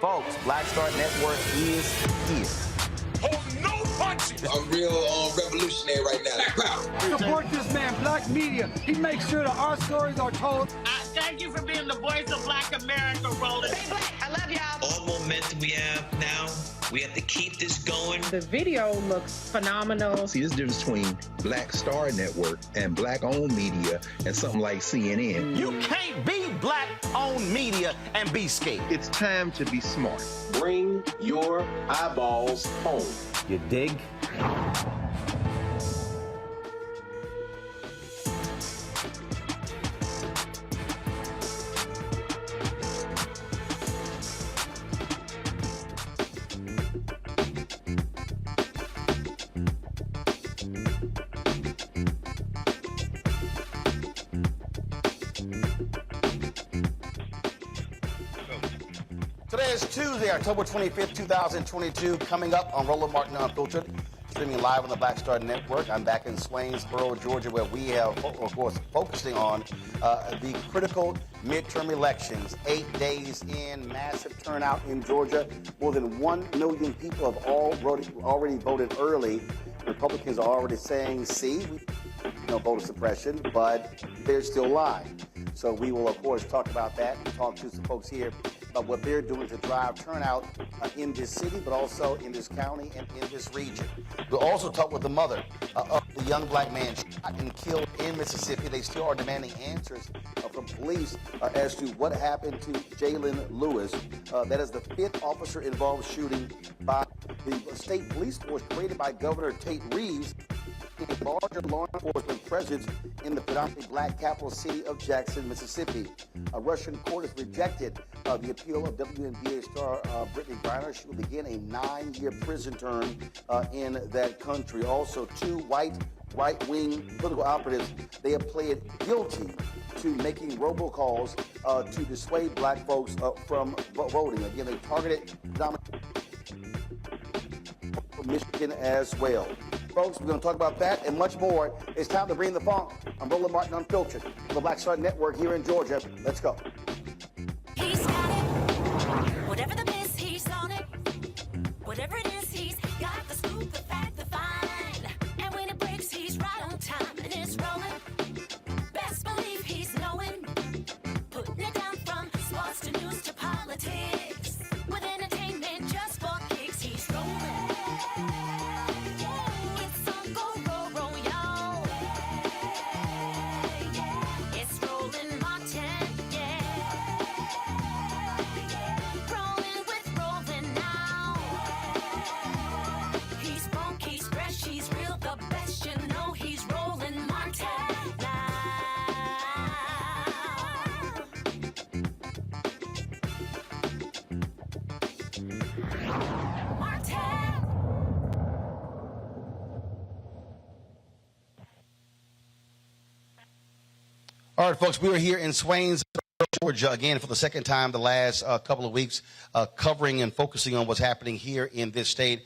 Folks, Black Star Network is here. Oh, no punches! I'm real revolutionary right now. Support this man, Black Media. He makes sure that our stories are told. Thank you for being the voice of Black America, Roland. Stay black. I love y'all. All momentum we have now, we have to keep this going. The video looks phenomenal. See, there's a difference between Black Star Network and Black-owned media and something like CNN. You can't be Black-owned media and be scared. It's time to be smart. Bring your eyeballs home. You dig? Today is Tuesday, October 25th, 2022. Coming up on Roland Martin Unfiltered, streaming live on the Black Star Network. I'm back in Swainsboro, Georgia, where we have, of course, focusing on the critical midterm elections. 8 days in, massive turnout in Georgia. More than 1 million people have already voted early. Republicans are already saying, see, voter suppression, but they're still lying. So we will, of course, talk about that and talk to some folks here about what they're doing to drive turnout in this city, but also in this county and in this region. We'll also talk with the mother of the young black man shot and killed in Mississippi. They still are demanding answers from police as to what happened to Jaylen Lewis. That is the 5th officer involved shooting by the state police force created by Governor Tate Reeves. A larger law enforcement presence in the predominantly black capital city of Jackson, Mississippi. A Russian court has rejected the appeal of WNBA star Brittney Griner. She will begin a 9-year prison term in that country. Also, two right-wing political operatives, they have pled guilty to making robocalls to dissuade black folks from voting. Again, they targeted Michigan as well. Folks, we're going to talk about that and much more. It's time to bring the funk. I'm Roland Martin Unfiltered for the Black Star Network here in Georgia. Let's go. He's got it. Whatever the biz, he's on it. Whatever it is, he's got the scoop, the fact, the find. And when it breaks, he's right on time and it's rolling. Best believe he's knowing. Putting it down from sports to news to politics. With entertainment just for kicks, he's rolling. It's on go, roll, y'all. It's Roland Martin, yeah. Rolling with Roland now. He's funky, he's fresh, he's real, the best, you know he's Roland Martin now. Martin. All right, folks, we are here in Swainsboro, Georgia, again for the second time the last couple of weeks, covering and focusing on what's happening here in this state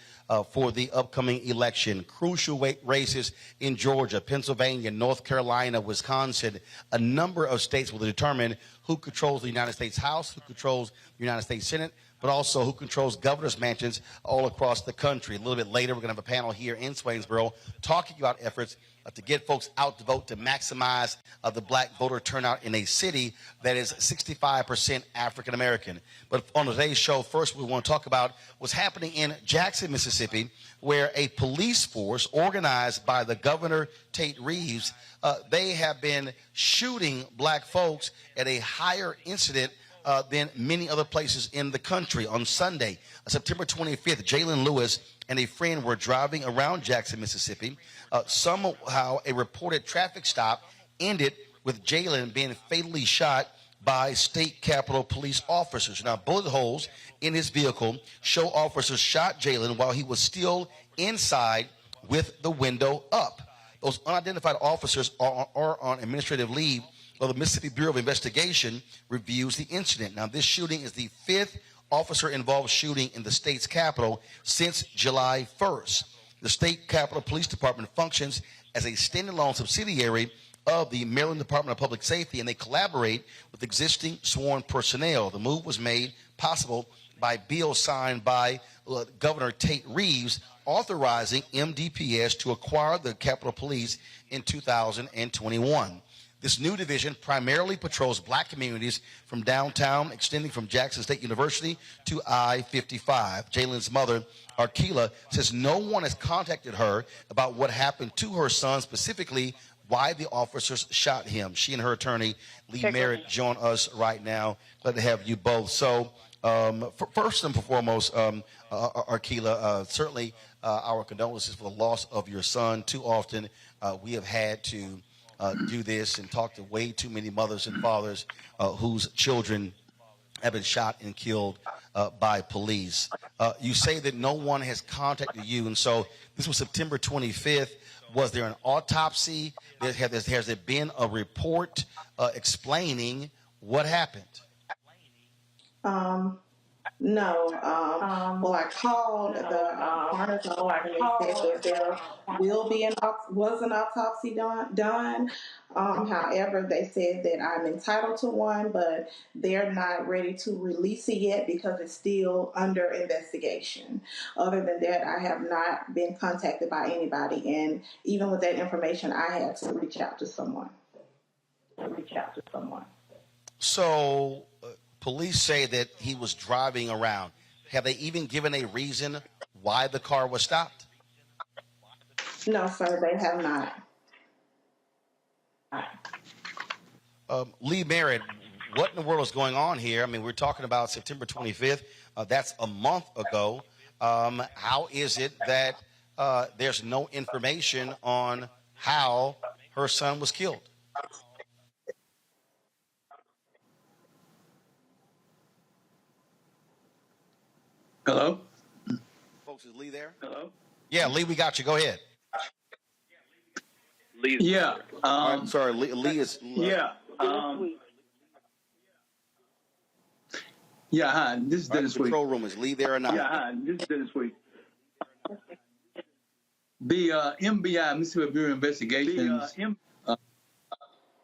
for the upcoming election. Crucial races in Georgia, Pennsylvania, North Carolina, Wisconsin. A number of states will determine who controls the United States House, who controls the United States Senate, but also who controls governor's mansions all across the country. A little bit later, we're going to have a panel here in Swainsboro talking about efforts to get folks out to vote to maximize the black voter turnout in a city that is 65% African American. But on today's show, first we want to talk about what's happening in Jackson, Mississippi, where a police force organized by the governor, Tate Reeves, they have been shooting black folks at a higher incident than many other places in the country. On Sunday, September 25th, Jaylen Lewis and a friend were driving around Jackson, Mississippi. Somehow, a reported traffic stop ended with Jaylen being fatally shot by state capitol police officers. Now, bullet holes in his vehicle show officers shot Jaylen while he was still inside with the window up. Those unidentified officers are on administrative leave. Well, the Mississippi Bureau of Investigation reviews the incident. Now, this shooting is the 5th officer-involved shooting in the state's capital since July 1st. The state Capitol Police Department functions as a standalone subsidiary of the Maryland Department of Public Safety, and they collaborate with existing sworn personnel. The move was made possible by bill signed by Governor Tate Reeves authorizing MDPS to acquire the Capitol Police in 2021. This new division primarily patrols black communities from downtown, extending from Jackson State University to I-55. Jaylen's mother, Arkila, says no one has contacted her about what happened to her son, specifically why the officers shot him. She and her attorney, Lee Merritt, join us right now. Glad to have you both. So first and foremost, Arkila, certainly our condolences for the loss of your son. Too often we have had to do this and talk to way too many mothers and fathers whose children have been shot and killed by police. You say that no one has contacted you, and so this was September 25th. Was there an autopsy? Has there been a report explaining what happened? No. Well, I called the coroner's office and they said that there will be an autopsy done. However, they said that I'm entitled to one, but they're not ready to release it yet because it's still under investigation. Other than that, I have not been contacted by anybody, and even with that information, I had to reach out to someone. So police say that he was driving around. Have they even given a reason why the car was stopped? No, sir, they have not. Lee Merritt, what in the world is going on here? I mean, we're talking about September 25th. That's a month ago. How is it that there's no information on how her son was killed. Hello? Folks, is Lee there? Hello? Yeah, Lee, we got you. Go ahead. Yeah. All right, sorry, Lee is. Yeah. Yeah, hi. This is Dennis Week. Control room, is Lee there or not? Yeah, hi. This is Dennis Week. The MBI, Mississippi Bureau of Investigations,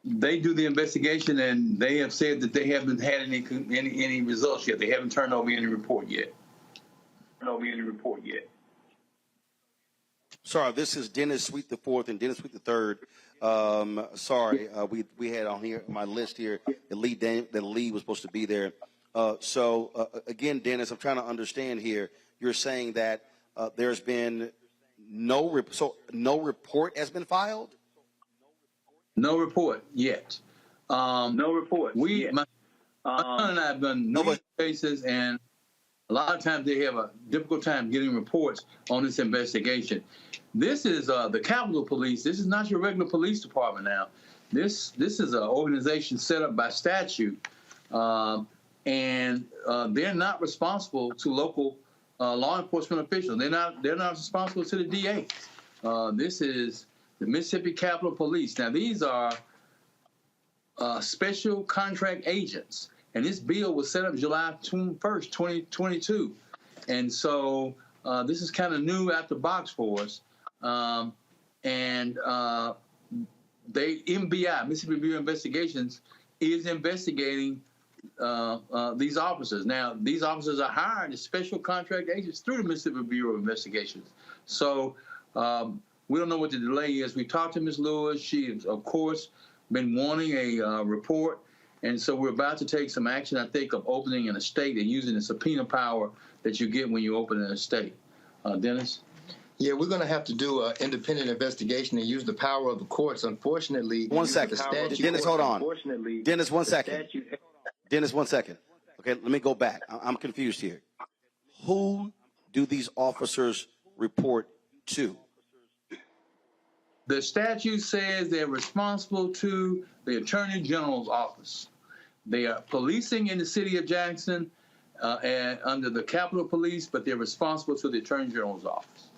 they do the investigation, and they have said that they haven't had any results yet. They haven't turned over any report yet. Sorry, this is Dennis Sweet the Fourth and Dennis Sweet the Third. Sorry, we had on here my list here that Lee was supposed to be there. Again, Dennis, I'm trying to understand here. You're saying that there's been no report has been filed? No report yet. No report. My son and I have done numerous cases, and a lot of times they have a difficult time getting reports on this investigation. This is the Capitol Police. This is not your regular police department now. This is an organization set up by statute, and they're not responsible to local law enforcement officials. They're not responsible to the DA. This is the Mississippi Capitol Police. Now, these are special contract agents, and this bill was set up July 1st, 2022. And so this is kind of new out the box for us. MBI, Mississippi Bureau of Investigations, is investigating these officers. Now, these officers are hired as special contract agents through the Mississippi Bureau of Investigations. So we don't know what the delay is. We talked to Ms. Lewis. She has, of course, been wanting a report. And so we're about to take some action, I think, of opening an estate and using the subpoena power that you get when you open an estate. Dennis? Yeah, we're going to have to do an independent investigation and use the power of the courts. Unfortunately, one second. Dennis, hold on. Dennis, 1 second. Dennis, 1 second. Okay, let me go back. I'm confused here. Who do these officers report to? The statute says they're responsible to the Attorney General's office. They are policing in the city of Jackson and under the Capitol Police, but they're responsible to the Attorney General's office.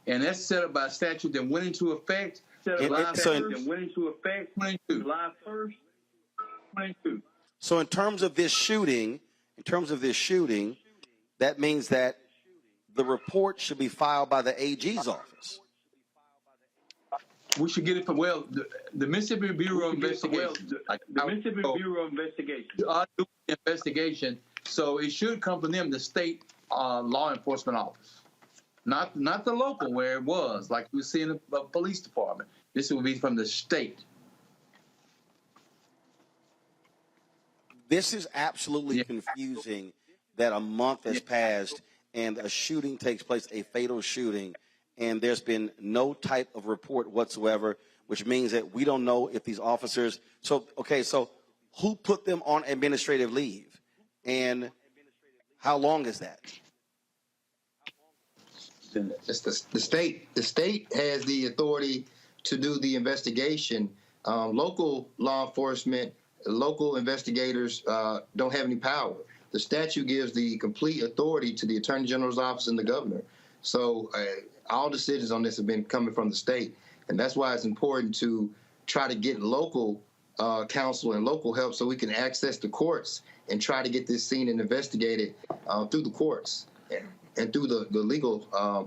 And that's set up by a statute that went into effect July 1st, 22. So in terms of this shooting, that means that the report should be filed by the AG's office. We should get it from, the Mississippi Bureau of Investigation. The Mississippi Bureau of Investigation. Are doing the investigation, so it should come from them, the state law enforcement office. Not the local where it was, like we see in the police department. This will be from the state. This is absolutely confusing that a month has passed and a shooting takes place, a fatal shooting, and there's been no type of report whatsoever, which means that we don't know if these officers. So who put them on administrative leave, and how long is that? It's the state. The state has the authority to do the investigation. Local law enforcement, local investigators don't have any power. The statute gives the complete authority to the Attorney General's office and the governor. So all decisions on this have been coming from the state. And that's why it's important to try to get local counsel and local help so we can access the courts and try to get this seen and investigated through the courts and through the legal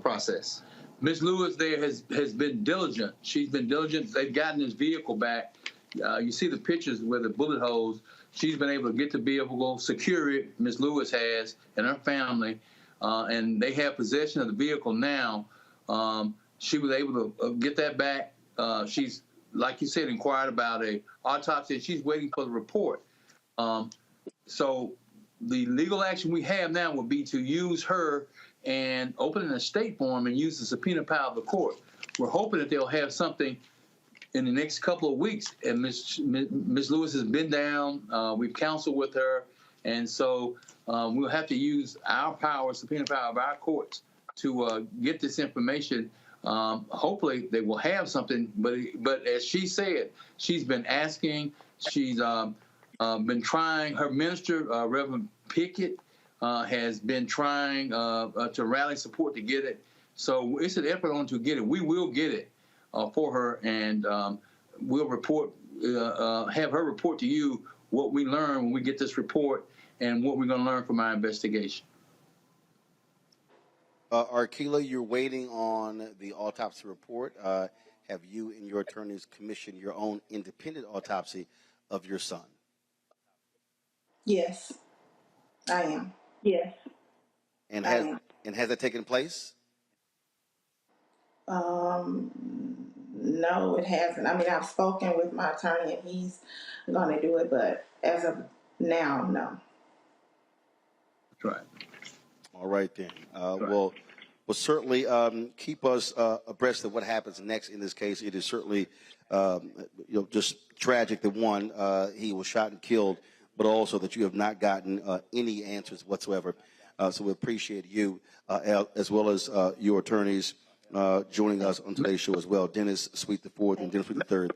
process. Ms. Lewis there has been diligent. She's been diligent. They've gotten his vehicle back. You see the pictures where the bullet holes. She's been able to get the vehicle, secure it. Ms. Lewis has, and her family, and they have possession of the vehicle now. She was able to get that back. She's, like you said, inquired about a autopsy, and she's waiting for the report. So the legal action we have now would be to use her and open an estate form and use the subpoena power of the court. We're hoping that they'll have something in the next couple of weeks. And Ms. Lewis has been down. We've counseled with her. And so we'll have to use our power, subpoena power of our courts to get this information Hopefully they will have something, but as she said, she's been asking, she's been trying. Her minister, Reverend Pickett, has been trying to rally support to get it. So it's an effort on to get it. We will get it for her, and we'll report, have her report to you what we learn when we get this report and what we're going to learn from our investigation. Arkila, you're waiting on the autopsy report. Have you and your attorneys commissioned your own independent autopsy of your son? Yes, I am. Yes. And has that taken place? No, it hasn't. I mean, I've spoken with my attorney and he's going to do it, but as of now, no. That's right. All right then. Well, certainly keep us abreast of what happens next in this case. It is certainly, just tragic that one, he was shot and killed, but also that you have not gotten any answers whatsoever. So we appreciate you as well as your attorneys joining us on today's show as well. Dennis Sweet IV and Dennis Sweet III.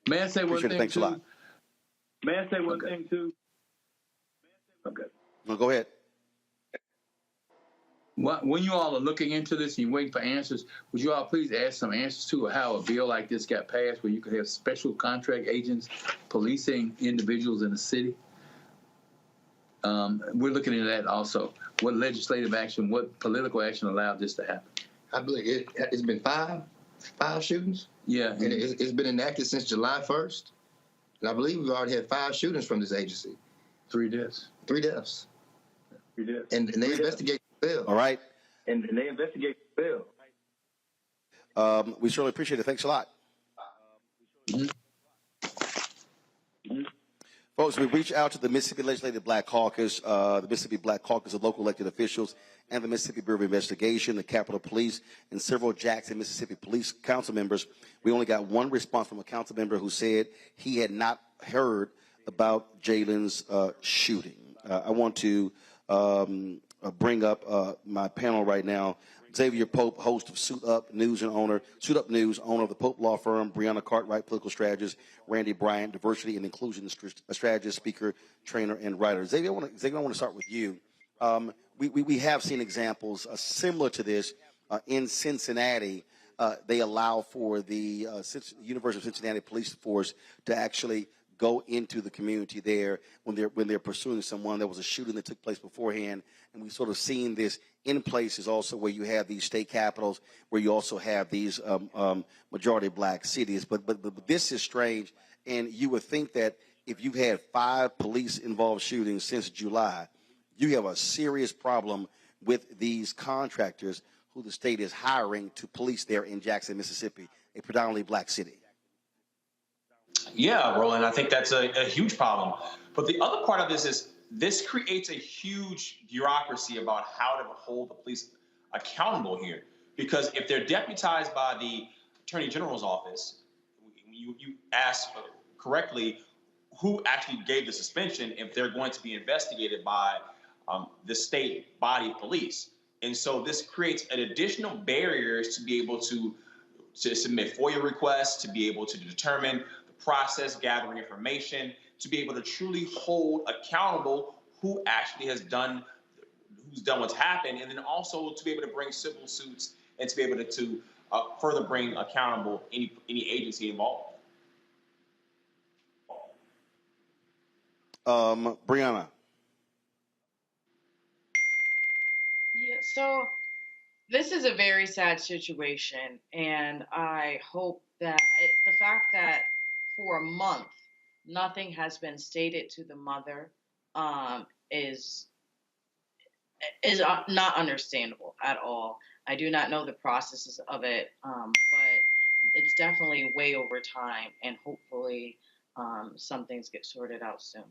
May I say one thing? Thanks a lot. May I say one thing too? Okay. No, go ahead. When you all are looking into this and you're waiting for answers, would you all please ask some answers to how a bill like this got passed where you could have special contract agents policing individuals in the city? We're looking into that also. What legislative action, what political action allowed this to happen? I believe it's been five shootings. Yeah. And it's been enacted since July 1st. And I believe we've already had 5 shootings from this agency. 3 deaths. 3 deaths. 3 deaths. And they investigate the bill. All right. And they investigate the bill. We certainly appreciate it. Thanks a lot. Folks, we reach out to the Mississippi Legislative Black Caucus, the Mississippi Black Caucus of local elected officials, and the Mississippi Bureau of Investigation, the Capitol Police, and several Jackson, Mississippi Police Council members. We only got one response from a council member who said he had not heard about Jaylen's shooting. I want to bring up my panel right now. Xavier Pope, host of Suit Up News, owner of the Pope Law Firm. Brianna Cartwright, political strategist. Randy Bryant, diversity and inclusion strategist, speaker, trainer, and writer. Xavier, I want to start with you. We have seen examples similar to this in Cincinnati. They allow for the University of Cincinnati Police Force to actually go into the community there when they're pursuing someone. There was a shooting that took place beforehand, and we've sort of seen this in places also where you have these state capitals, where you also have these majority black cities. But this is strange, and you would think that if you've had 5 police-involved shootings since July, you have a serious problem with these contractors who the state is hiring to police there in Jackson, Mississippi, a predominantly black city. Yeah, Roland, I think that's a huge problem. But the other part of this is this creates a huge bureaucracy about how to hold the police accountable here. Because if they're deputized by the Attorney General's office, you ask correctly who actually gave the suspension if they're going to be investigated by the state body of police. And so this creates an additional barriers to be able to submit FOIA requests, to be able to determine the process, gathering information, to be able to truly hold accountable who actually has done, who's done what's happened, and then also to be able to bring civil suits and to be able to further bring accountable any agency involved. Brianna. Yeah, so this is a very sad situation, and I hope that the fact that for a month nothing has been stated to the mother is not understandable at all. I do not know the processes of it, but it's definitely way over time, and hopefully some things get sorted out soon.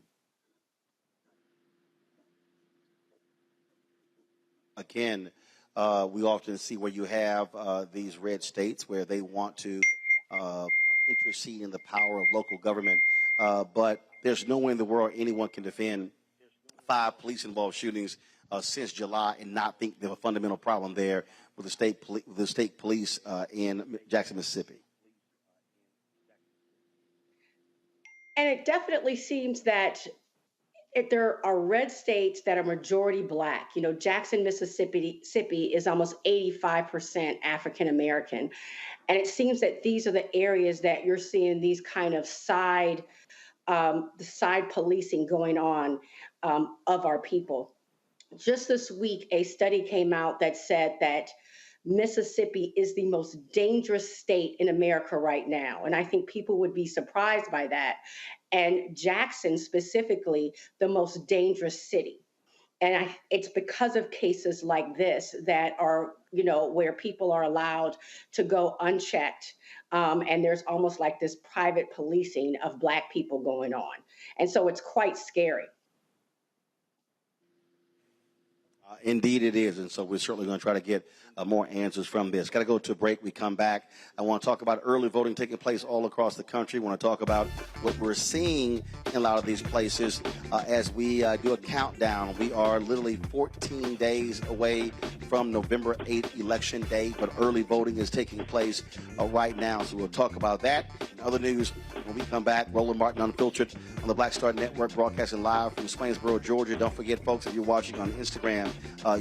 Again, we often see where you have these red states where they want to intercede in the power of local government, but there's no way in the world anyone can defend 5 police-involved shootings since July and not think there's a fundamental problem there with the state police in Jackson, Mississippi. And it definitely seems that there are red states that are majority Black. You know, Jackson, Mississippi is almost 85% African American. And it seems that these are the areas that you're seeing these kind of side policing going on of our people. Just this week, a study came out that said that Mississippi is the most dangerous state in America right now. And I think people would be surprised by that. And Jackson specifically, the most dangerous city. And it's because of cases like this that are, you know, where people are allowed to go unchecked. And there's almost like this private policing of Black people going on. And so it's quite scary. Indeed it is, and so we're certainly going to try to get more answers from this. Got to go to a break. We come back. I want to talk about early voting taking place all across the country. I want to talk about what we're seeing in a lot of these places as we do a countdown. We are literally 14 days away from November 8th, Election Day, but early voting is taking place right now, so we'll talk about that. In other news, when we come back, Roland Martin Unfiltered on the Black Star Network, broadcasting live from Swainsboro, Georgia. Don't forget, folks, if you're watching on Instagram,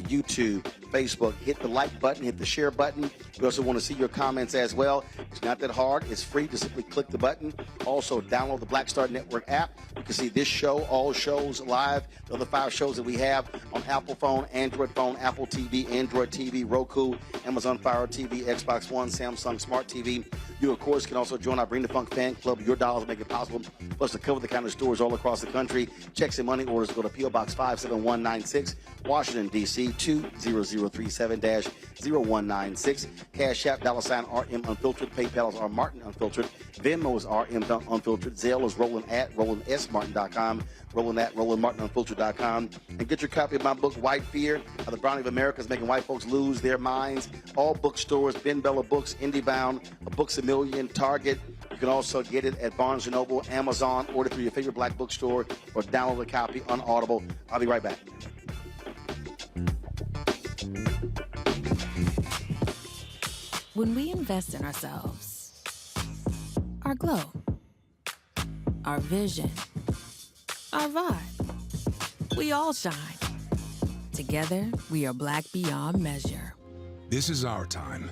YouTube, Facebook, hit the like button, hit the share button. We also want to see your comments as well. It's not that hard. It's free to simply click the button. Also, download the Black Star Network app. You can see this show, all shows live, the other 5 shows that we have on Apple phone, Android phone, Apple TV, Android TV, Roku, Amazon Fire TV, Xbox One, Samsung Smart TV. You, of course, can also join our Bring the Funk fan club. Your dollars make it possible for us to cover the kind of stores all across the country. Checks and money orders go to P.O. Box 57196, Washington, D.C. 20037-0196. Cash App, $RM Unfiltered. PayPal is R Martin Unfiltered. Venmo is RM Unfiltered. Zelle is Roland at RolandSMartin.com. Roland at RolandMartinUnfiltered.com. And get your copy of my book, White Fear, How the Browning of America is Making White Folks Lose Their Minds. All bookstores, Ben Bella Books, IndieBound, Books A Million, Target. You can also get it at Barnes & Noble, Amazon, order through your favorite Black bookstore, or download a copy on Audible. I'll be right back. When we invest in ourselves, our glow, our vision, our vibe, we all shine. Together, we are Black beyond measure. This is our time.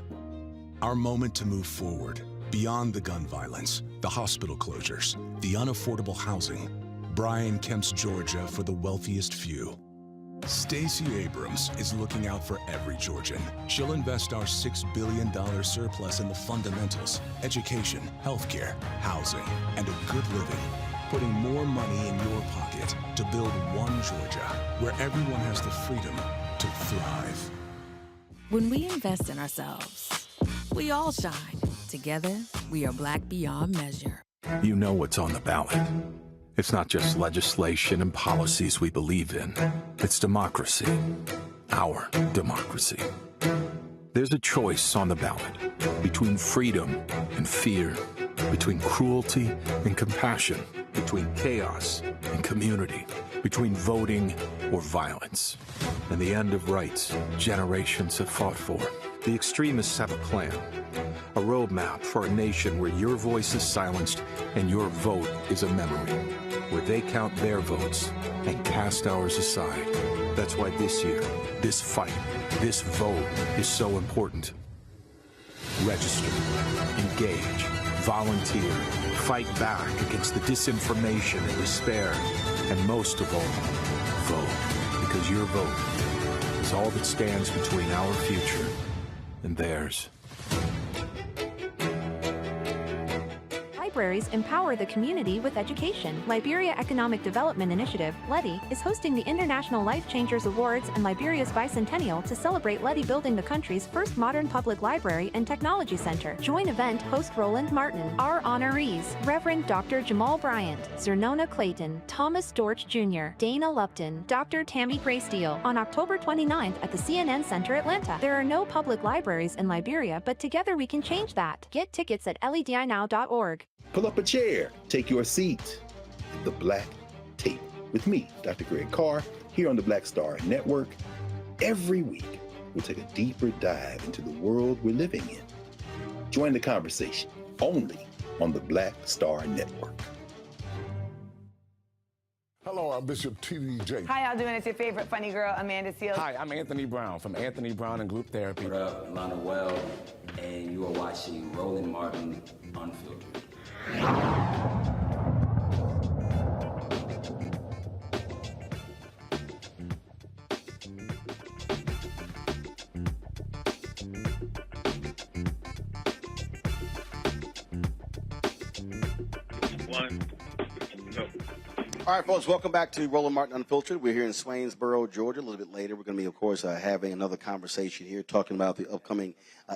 Our moment to move forward, beyond the gun violence, the hospital closures, the unaffordable housing. Bryan Kemp's Georgia for the wealthiest few. Stacey Abrams is looking out for every Georgian. She'll invest our $6 billion surplus in the fundamentals, education, healthcare, housing, and a good living, putting more money in your pocket to build one Georgia where everyone has the freedom to thrive. When we invest in ourselves, we all shine. Together, we are Black beyond measure. You know what's on the ballot. It's not just legislation and policies we believe in. It's democracy. Our democracy. There's a choice on the ballot between freedom and fear, between cruelty and compassion, between chaos and community, between voting or violence. And the end of rights generations have fought for. The extremists have a plan, a roadmap for a nation where your voice is silenced and your vote is a memory, where they count their votes and cast ours aside. That's why this year, this fight, this vote is so important. Register, engage, volunteer, fight back against the disinformation and despair, and most of all, vote, because your vote is all that stands between our future and theirs. Libraries empower the community with education. Liberia Economic Development Initiative, LEDI, is hosting the International Life Changers Awards and Liberia's bicentennial to celebrate LEDI building the country's first modern public library and technology center. Join event host Roland Martin. Our honorees, Reverend Dr. Jamal Bryant, Zernona Clayton, Thomas Dorch Jr., Dana Lupton, Dr. Tammy Graysteele, on October 29th at the CNN Center, Atlanta. There are no public libraries in Liberia, but together we can change that. Get tickets at ledinow.org. Pull up a chair, take your seat. The Black Tape with me, Dr. Greg Carr, Here on the Black Star Network, every week we'll take a deeper dive into the world we're living in. Join the conversation only on the Black Star Network. Hello, I'm Bishop TDJ. How y'all doing? It's your favorite funny girl, Amanda Seals. Hi, I'm Anthony Brown from Anthony Brown and Group Therapy. What up, Lana Well, and you are watching Roland Martin Unfiltered. All right, folks, welcome back to Roland Martin Unfiltered. We're here in Swainsboro, Georgia. A little bit later, we're going to be, of course, having another conversation here talking about the upcoming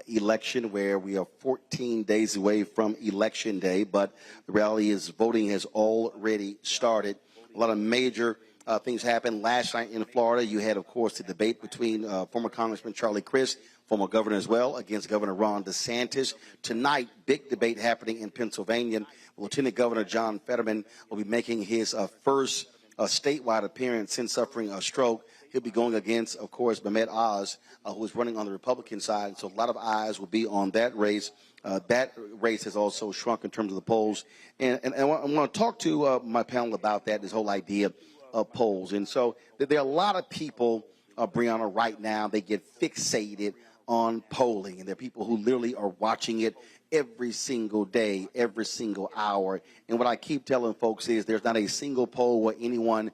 election, where we are 14 days away from Election Day. But the reality is voting has already started. A lot of major things happened last night in Florida. You had, of course, the debate between former Congressman Charlie Crist, former governor as well, against Governor Ron DeSantis. Tonight, big debate happening in Pennsylvania. Lieutenant Governor John Fetterman will be making his first statewide appearance since suffering a stroke. He'll be going against, of course, Mehmet Oz, who is running on the Republican side. So a lot of eyes will be on that race. That race has also shrunk in terms of the polls. And I want to talk to my panel about that, this whole idea of polls. And so there are a lot of people, Brianna, right now, they get fixated on polling. And there are people who literally are watching it every single day, every single hour. And what I keep telling folks is there's not a single poll where anyone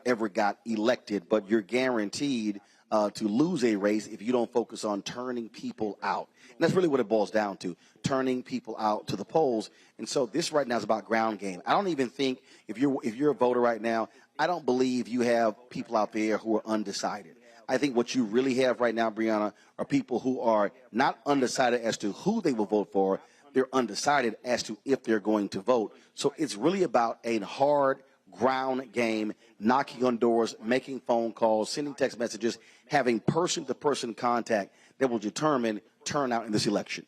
ever got elected, but you're guaranteed to lose a race if you don't focus on turning people out. And that's really what it boils down to, turning people out to the polls. And so this right now is about ground game. I don't even think if you're a voter right now, I don't believe you have people out there who are undecided. I think what you really have right now, Brianna, are people who are not undecided as to who they will vote for. They're undecided as to if they're going to vote. So it's really about a hard ground game, knocking on doors, making phone calls, sending text messages, having person-to-person contact that will determine turnout in this election.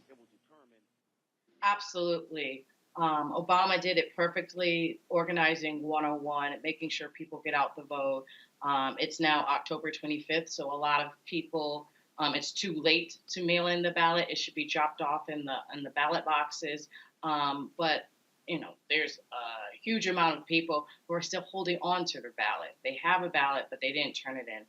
Absolutely. Obama did it perfectly, organizing 101, making sure people get out the vote. It's now October 25th, so a lot of people, it's too late to mail in the ballot. It should be dropped off in the ballot boxes. But, you know, there's a huge amount of people who are still holding on to their ballot. They have a ballot, but they didn't turn it in.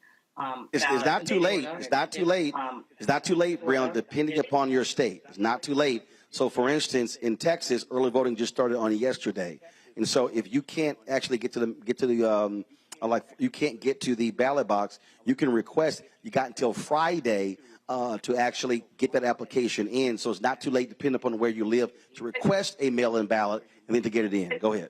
It's not too late. It's not too late. It's not too late, Brianna, depending upon your state. It's not too late. So, for instance, in Texas, early voting just started on yesterday. And so if you can't actually get to the you can't get to the ballot box, you can request. You got until Friday to actually get that application in. So it's not too late, depending upon where you live, to request a mail-in ballot and then to get it in. Go ahead.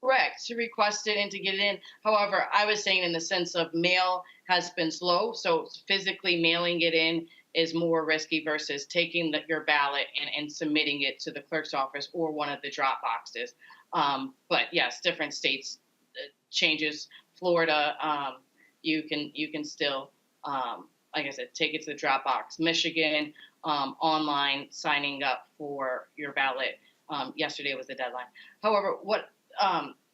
Correct, to request it and to get it in. However, I was saying in the sense of mail has been slow, so physically mailing it in is more risky versus taking your ballot and submitting it to the clerk's office or one of the drop boxes. But yes, different states changes. Florida, you can still, like I said, take it to the drop box. Michigan, online signing up for your ballot. Yesterday was the deadline. However, what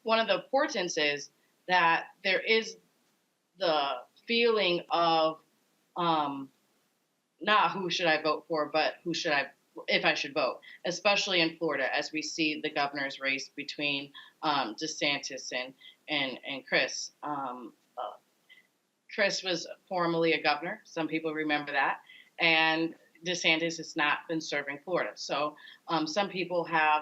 one of the importance is that there is the feeling of not who should I vote for, but if I should vote, especially in Florida, as we see the governor's race between DeSantis and Chris. Chris was formerly a governor. Some people remember that. And DeSantis has not been serving Florida. So some people have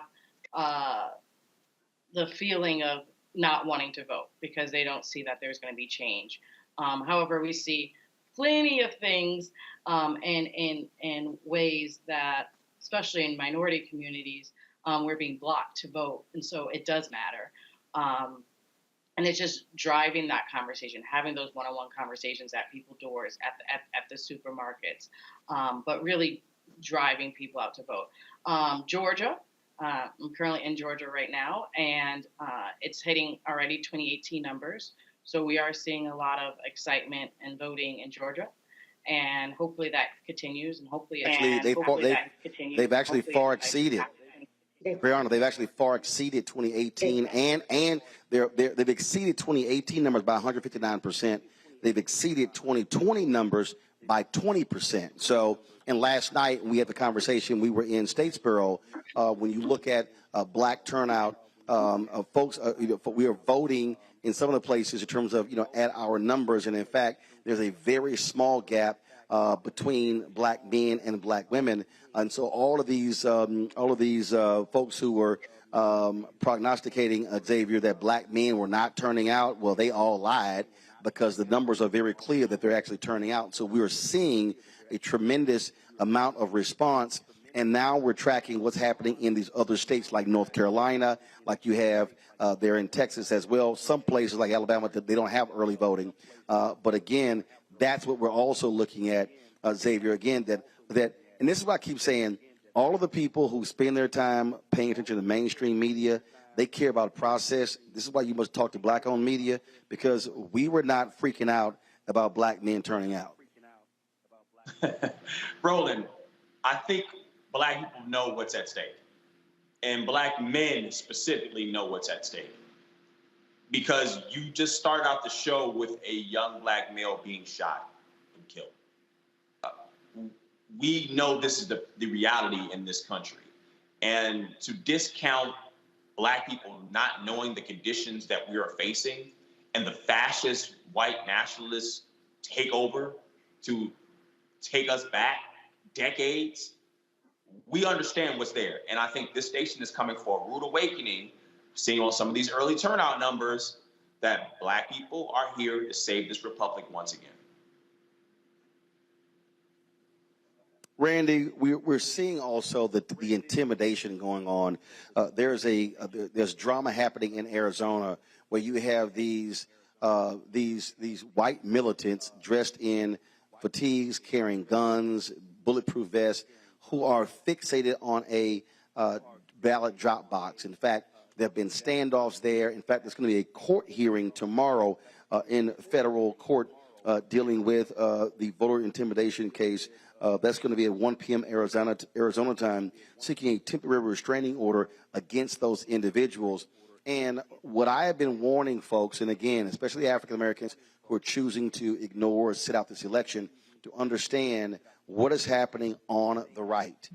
the feeling of not wanting to vote because they don't see that there's going to be change. However, we see plenty of things in ways that, especially in minority communities, we're being blocked to vote. And so it does matter. And it's just driving that conversation, having those one-on-one conversations at people's doors, at the supermarkets, but really driving people out to vote. Georgia, I'm currently in Georgia right now, and it's hitting already 2018 numbers. So we are seeing a lot of excitement and voting in Georgia, and hopefully that continues, and hopefully they've actually far exceeded. Brianna, they've actually far exceeded 2018, and they've exceeded 2018 numbers by 159%. They've exceeded 2020 numbers by 20%. So, and last night we had the conversation. We were in Statesboro. When you look at black turnout, folks, we are voting in some of the places in terms of at our numbers, and in fact, there's a very small gap between black men and black women, and so all of these folks who were prognosticating, Xavier, that black men were not turning out, well, they all lied, because the numbers are very clear that they're actually turning out. So we are seeing a tremendous amount of response, and now we're tracking what's happening in these other states like North Carolina, like you have there in Texas as well. Some places like Alabama, they don't have early voting, but again, that's what we're also looking at, Xavier. Again, that, and this is what I keep saying. All of the people who spend their time paying attention to mainstream media, they care about process. This is why you must talk to black-owned media, because we were not freaking out about black men turning out. Roland, I think black people know what's at stake, and black men specifically know what's at stake, because you just started out the show with a young black male being shot and killed. We know this is the reality in this country, and to discount black people not knowing the conditions that we are facing and the fascist white nationalists take over to take us back decades, we understand what's there. And I think this station is coming for a rude awakening, seeing on some of these early turnout numbers that black people are here to save this republic once again. Randy, we're seeing also the intimidation going on. There's drama happening in Arizona where you have these white militants dressed in fatigues, carrying guns, bulletproof vests, who are fixated on a ballot drop box. In fact, there have been standoffs there. In fact, there's going to be a court hearing tomorrow in federal court dealing with the voter intimidation case. That's going to be at 1 p.m. Arizona time, seeking a temporary restraining order against those individuals. And what I have been warning folks, and again, especially African Americans who are choosing to ignore or sit out this election, to understand what is happening on the right.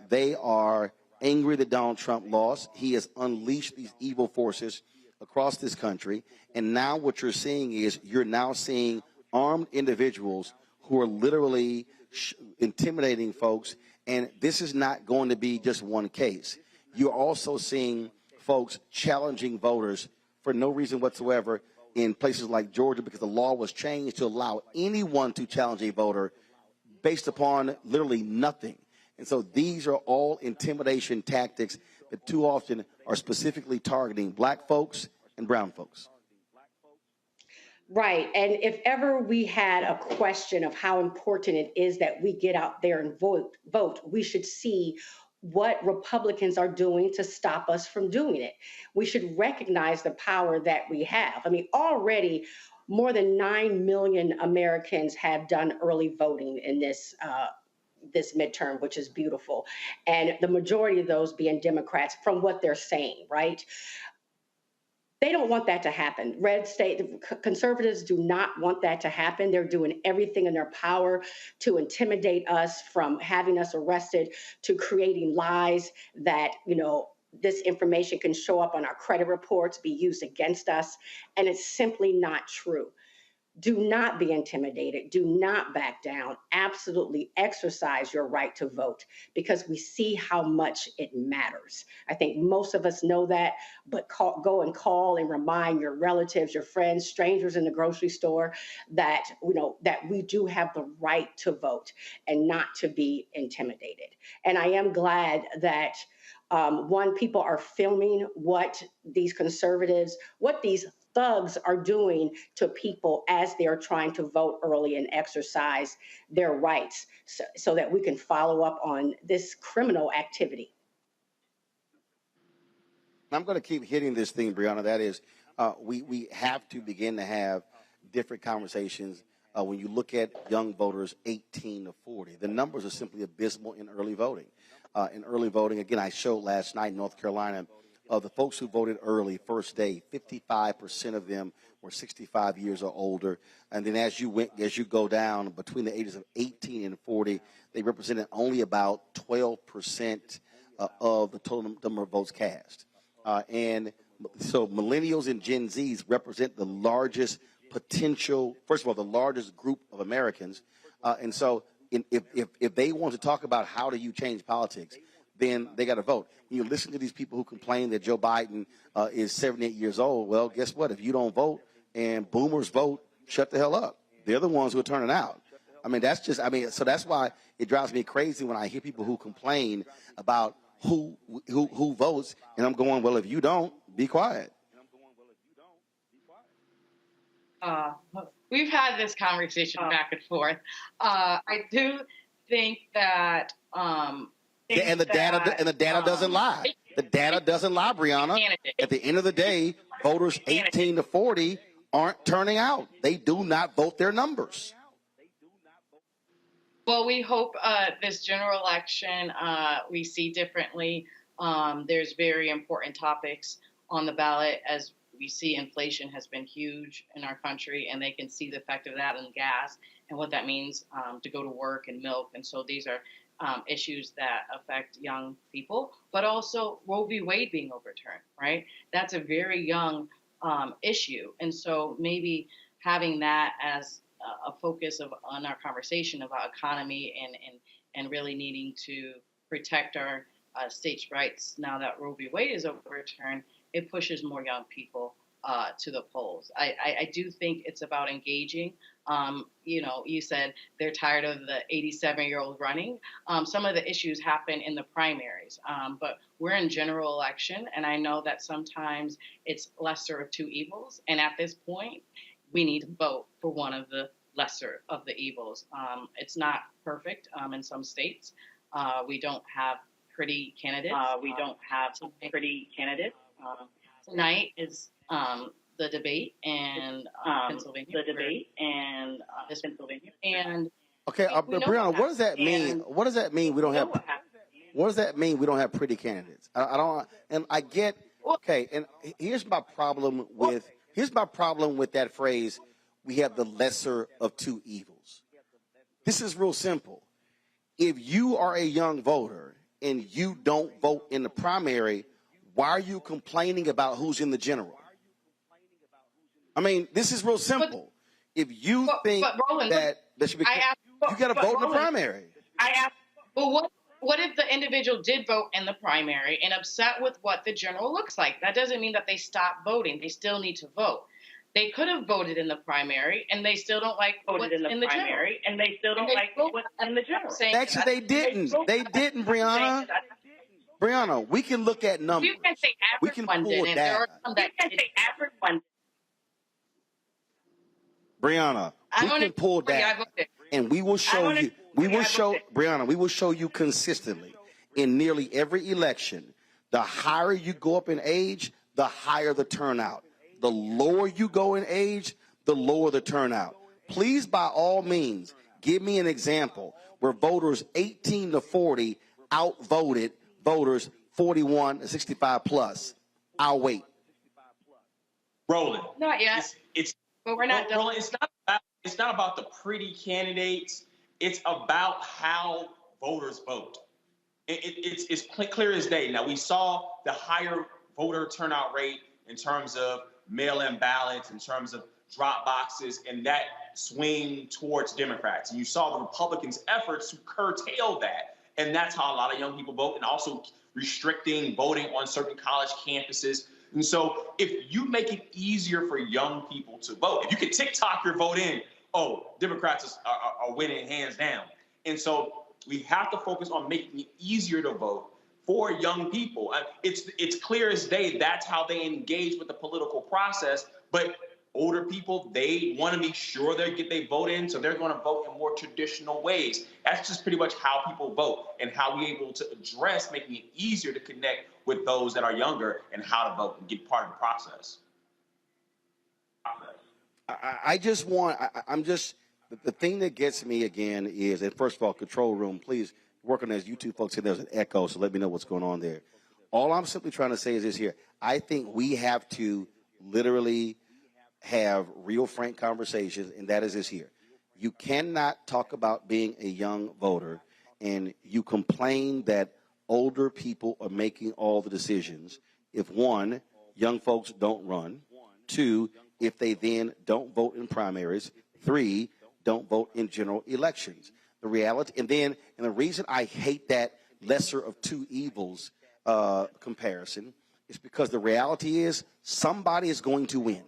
They are angry that Donald Trump lost. He has unleashed these evil forces across this country. And now what you're seeing is you're now seeing armed individuals who are literally intimidating folks. And this is not going to be just one case. You're also seeing folks challenging voters for no reason whatsoever in places like Georgia, because the law was changed to allow anyone to challenge a voter based upon literally nothing. And so these are all intimidation tactics that too often are specifically targeting black folks and brown folks. Right. And if ever we had a question of how important it is that we get out there and vote, we should see what Republicans are doing to stop us from doing it. We should recognize the power that we have. I mean, already more than 9 million Americans have done early voting in this midterm, which is beautiful. And the majority of those being Democrats from what they're saying, right? They don't want that to happen. Red state conservatives do not want that to happen. They're doing everything in their power to intimidate us, from having us arrested to creating lies that, this information can show up on our credit reports, be used against us. And it's simply not true. Do not be intimidated. Do not back down. Absolutely exercise your right to vote, because we see how much it matters. I think most of us know that, but go and call and remind your relatives, your friends, strangers in the grocery store that, that we do have the right to vote and not to be intimidated. And I am glad that people are filming what these conservatives, what these thugs are doing to people as they're trying to vote early and exercise their rights, so that we can follow up on this criminal activity. I'm going to keep hitting this thing, Brianna. That is, we have to begin to have different conversations. When you look at young voters 18 to 40, the numbers are simply abysmal in early voting. in early voting. Again, I showed last night in North Carolina of the folks who voted early, first day, 55% of them were 65 years or older. And then as you go down between the ages of 18 and 40, they represented only about 12% of the total number of votes cast. And so millennials and Gen Zs represent the largest potential, first of all, the largest group of Americans. And so if they want to talk about how do you change politics, then they got to vote. When you listen to these people who complain that Joe Biden is 78 years old, well, guess what? If you don't vote and boomers vote, shut the hell up. They're the ones who are turning out. I mean, so that's why it drives me crazy when I hear people who complain about who votes, and I'm going, well, if you don't, be quiet. We've had this conversation back and forth. I do think that and the data doesn't lie. The data doesn't lie, Brianna. At the end of the day, voters 18 to 40 aren't turning out. They do not vote their numbers. Well, we hope this general election we see differently. There's very important topics on the ballot. As we see, inflation has been huge in our country, and they can see the effect of that on gas and what that means to go to work and milk. And so these are issues that affect young people, but also Roe v. Wade being overturned, right? That's a very young issue. And so maybe having that as a focus on our conversation about economy and really needing to protect our states' rights now that Roe v. Wade is overturned, it pushes more young people to the polls. I do think it's about engaging. You said they're tired of the 87-year-old running. Some of the issues happen in the primaries, but we're in general election, and I know that sometimes it's lesser of two evils. And at this point, we need to vote for one of the lesser of the evils. It's not perfect in some states. We don't have pretty candidates. Tonight is the debate in Pennsylvania. And okay, Brianna, what does that mean? What does that mean? We don't have. What does that mean? We don't have pretty candidates. I don't. And I get. Okay, and here's my problem with that phrase. We have the lesser of two evils. This is real simple. If you are a young voter and you don't vote in the primary, why are you complaining about who's in the general? I mean, this is real simple. If you think Roland, that should be, you got to vote in the primary. Well, what if the individual did vote in the primary and upset with what the general looks like? That doesn't mean that they stop voting. They still need to vote. They could have voted in the primary, and they still don't like what's in the primary, and they still don't like what's in the general. Actually, they didn't. They didn't, Brianna. Brianna, we can look at numbers. You can say everyone didn't. There are some that did. Brianna, we can pull data, and we will show you. Brianna, we will show you consistently in nearly every election. The higher you go up in age, the higher the turnout. The lower you go in age, the lower the turnout. Please, by all means, give me an example where voters 18 to 40 outvoted voters 41 to 65 plus. I'll wait. Roland. Not yet. But we're not done. Roland, it's not about the pretty candidates. It's about how voters vote. It's clear as day. Now, we saw the higher voter turnout rate in terms of mail-in ballots, in terms of drop boxes, and that swing towards Democrats. And you saw the Republicans' efforts to curtail that. And that's how a lot of young people vote, and also restricting voting on certain college campuses. And so if you make it easier for young people to vote, if you can TikTok your vote in, Democrats are winning hands down. And so we have to focus on making it easier to vote for young people. It's clear as day that's how they engage with the political process. But older people, they want to be sure they vote in, so they're going to vote in more traditional ways. That's just pretty much how people vote, and how we're able to address making it easier to connect with those that are younger and how to vote and get part of the process. The thing that gets me again is, and first of all, control room, please working as you two folks said, there's an echo, so let me know what's going on there. All I'm simply trying to say is this here. I think we have to literally have real frank conversations, and that is this here. You cannot talk about being a young voter and you complain that older people are making all the decisions if, one, young folks don't run, two, if they then don't vote in primaries, three, don't vote in general elections. The reality, and the reason I hate that lesser of two evils comparison is because the reality is somebody is going to win.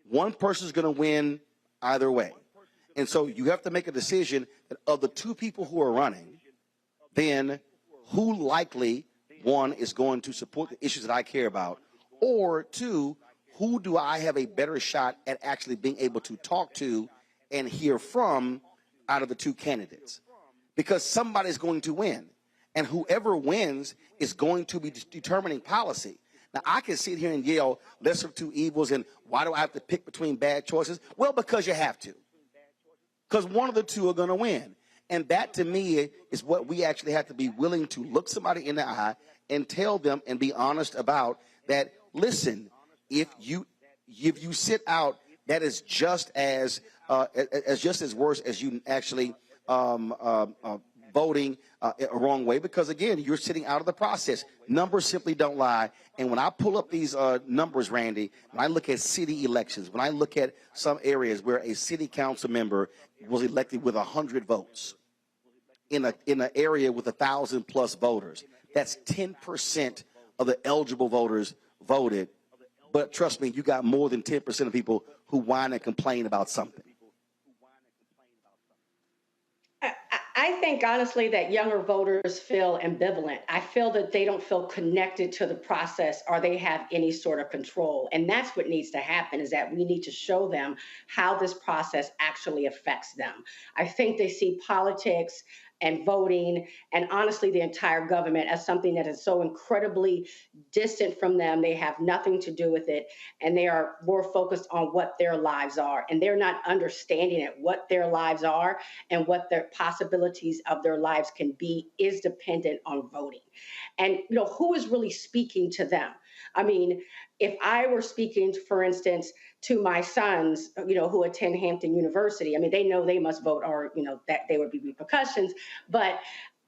One person is going to win either way. And so you have to make a decision that of the two people who are running, then who likely, one, is going to support the issues that I care about, or two, who do I have a better shot at actually being able to talk to and hear from out of the two candidates? Because somebody's going to win. And whoever wins is going to be determining policy. Now, I can sit here and yell lesser of two evils and why do I have to pick between bad choices? Well, because you have to. Because one of the two are going to win. And that, to me, is what we actually have to be willing to look somebody in the eye and tell them and be honest about that, listen, if you sit out, that is just as worse as you actually voting a wrong way, because again, you're sitting out of the process. Numbers simply don't lie. And when I pull up these numbers, Randy, when I look at city elections, when I look at some areas where a city council member was elected with 100 votes in an area with 1,000+ voters, that's 10% of the eligible voters voted. But trust me, you got more than 10% of people who whine and complain about something. I think, honestly, that younger voters feel ambivalent. I feel that they don't feel connected to the process or they have any sort of control. And that's what needs to happen, is that we need to show them how this process actually affects them. I think they see politics and voting and honestly the entire government as something that is so incredibly distant from them. They have nothing to do with it, and they are more focused on what their lives are, and they're not understanding it. What their lives are and what their possibilities of their lives can be is dependent on voting. And who is really speaking to them? I mean, if I were speaking, for instance, to my sons, who attend Hampton University, I mean, they know they must vote, or that there would be repercussions. But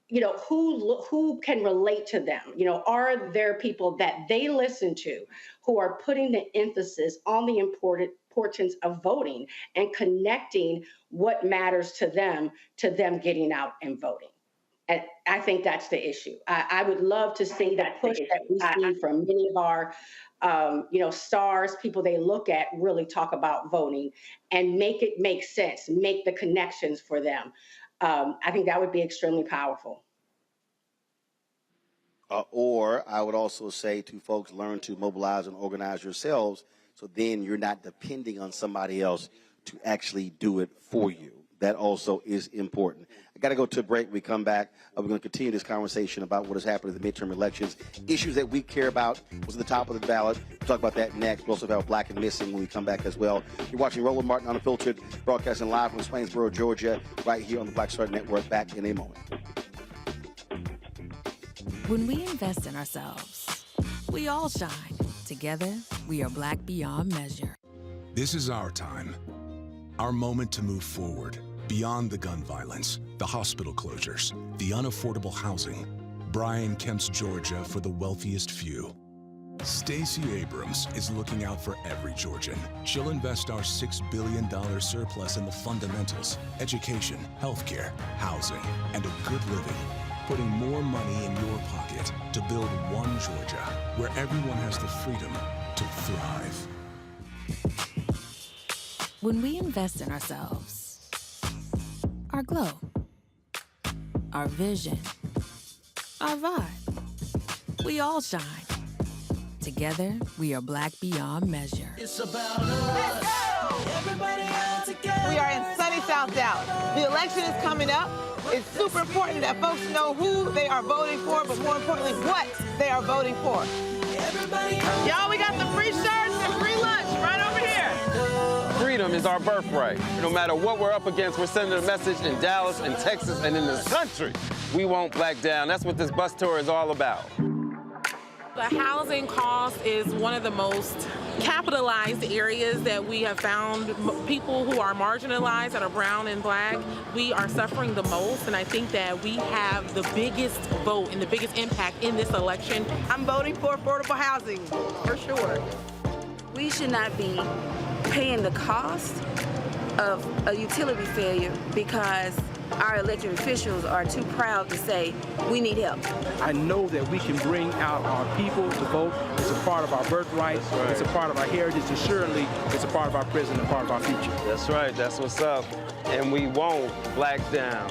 who can relate to them? Are there people that they listen to who are putting the emphasis on the importance of voting and connecting what matters to them getting out and voting? And I think that's the issue. I would love to see the push that we see from many of our, stars, people they look at really talk about voting and make it make sense, make the connections for them. I think that would be extremely powerful. Or I would also say to folks, learn to mobilize and organize yourselves, so then you're not depending on somebody else to actually do it for you. That also is important. I got to go to a break. When we come back, we're going to continue this conversation about what has happened in the midterm elections. Issues that we care about was at the top of the ballot. We'll talk about that next. We'll also have Black and Missing when we come back as well. You're watching Roland Martin Unfiltered, broadcasting live from Swainsboro, Georgia, right here on the Black Star Network. Back in a moment. When we invest in ourselves, we all shine. Together, we are Black beyond measure. This is our time. Our moment to move forward, beyond the gun violence, the hospital closures, the unaffordable housing. Brian Kemp's Georgia for the wealthiest few. Stacey Abrams is looking out for every Georgian. She'll invest our $6 billion surplus in the fundamentals, education, healthcare, housing, and a good living. Putting more money in your pocket to build one Georgia where everyone has the freedom to thrive. When we invest in ourselves, our glow, our vision, our vibe, we all shine. Together, we are Black beyond measure. It's about us. Everybody out together. We are in sunny South Dallas. The election is coming up. It's super important that folks know who they are voting for, but more importantly, what they are voting for. Y'all, we got the free shirts and free lunch right over here. freedom is our birthright. No matter what we're up against, we're sending a message in Dallas and Texas and in this country. We won't back down. That's what this bus tour is all about. The housing cost is one of the most capitalized areas that we have found. People who are marginalized, that are brown and black, we are suffering the most, and I think that we have the biggest vote and the biggest impact in this election. I'm voting for affordable housing, for sure. We should not be paying the cost of a utility failure because our elected officials are too proud to say, we need help. I know that we can bring out our people to vote. It's a part of our birthright. Right. It's a part of our heritage, and surely it's a part of our present and part of our future. That's right. That's what's up. And we won't black down.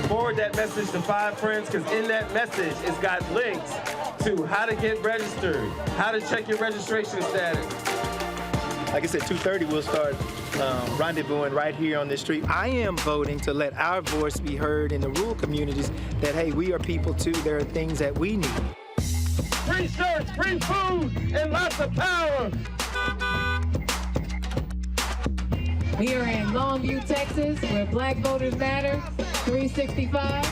Forward that message to 5 friends, because in that message, it's got links to how to get registered, how to check your registration status. Like I said, 2:30 we'll start rendezvousing right here on this street. I am voting to let our voice be heard in the rural communities that, hey, we are people too. There are things that we need. Free shirts, free food, and lots of power. We are in Longview, Texas, where Black Voters Matter, 365.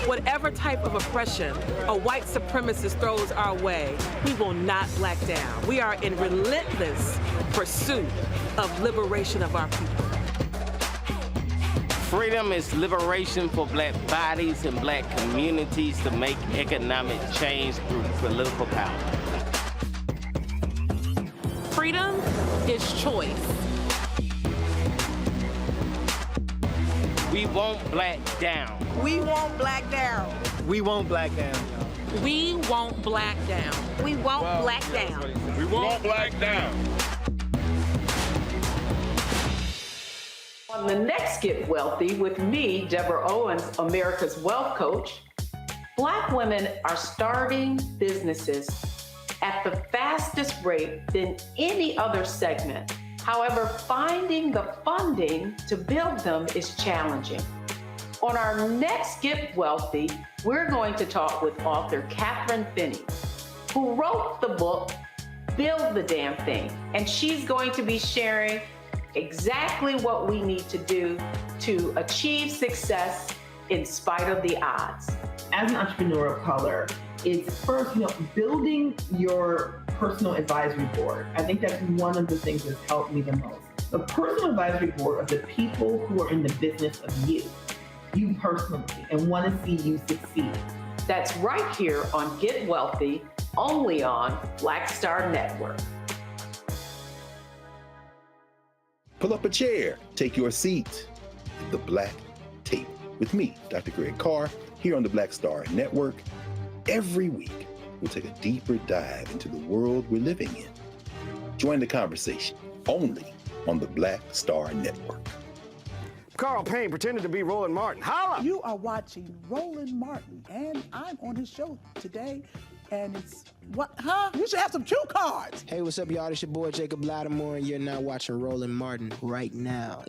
Whatever type of oppression a white supremacist throws our way, we will not black down. We are in relentless pursuit of liberation of our people. Freedom is liberation for black bodies and black communities to make economic change through political power. Freedom is choice. We won't black down. We won't black down. We won't black down. We won't black down. We won't black down. We won't black down. On the next Get Wealthy with me, Deborah Owens, America's Wealth Coach, Black women are starting businesses at the fastest rate than any other segment. However, finding the funding to build them is challenging. On our next Get Wealthy, we're going to talk with author Catherine Finney, who wrote the book, Build the Damn Thing. And she's going to be sharing exactly what we need to do to achieve success in spite of the odds. As an entrepreneur of color, it's first, building your personal advisory board. I think that's one of the things that's helped me the most. The personal advisory board of the people who are in the business of you personally, and want to see you succeed. That's right here on Get Wealthy, only on Black Star Network. Pull up a chair, take your seat at the Black Table with me, Dr. Greg Carr, here on the Black Star Network. Every week, we'll take a deeper dive into the world we're living in. Join the conversation only on the Black Star Network. Carl Payne pretended to be Roland Martin. Holla! You are watching Roland Martin, and I'm on his show today, and it's, what, huh? You should have some cue cards. Hey, what's up, y'all? It's your boy, Jacob Lattimore, and you're now watching Roland Martin right now.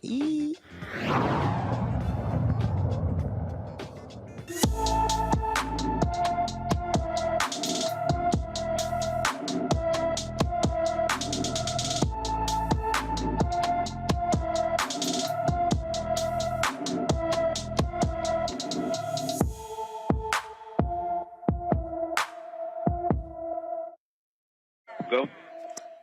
Go.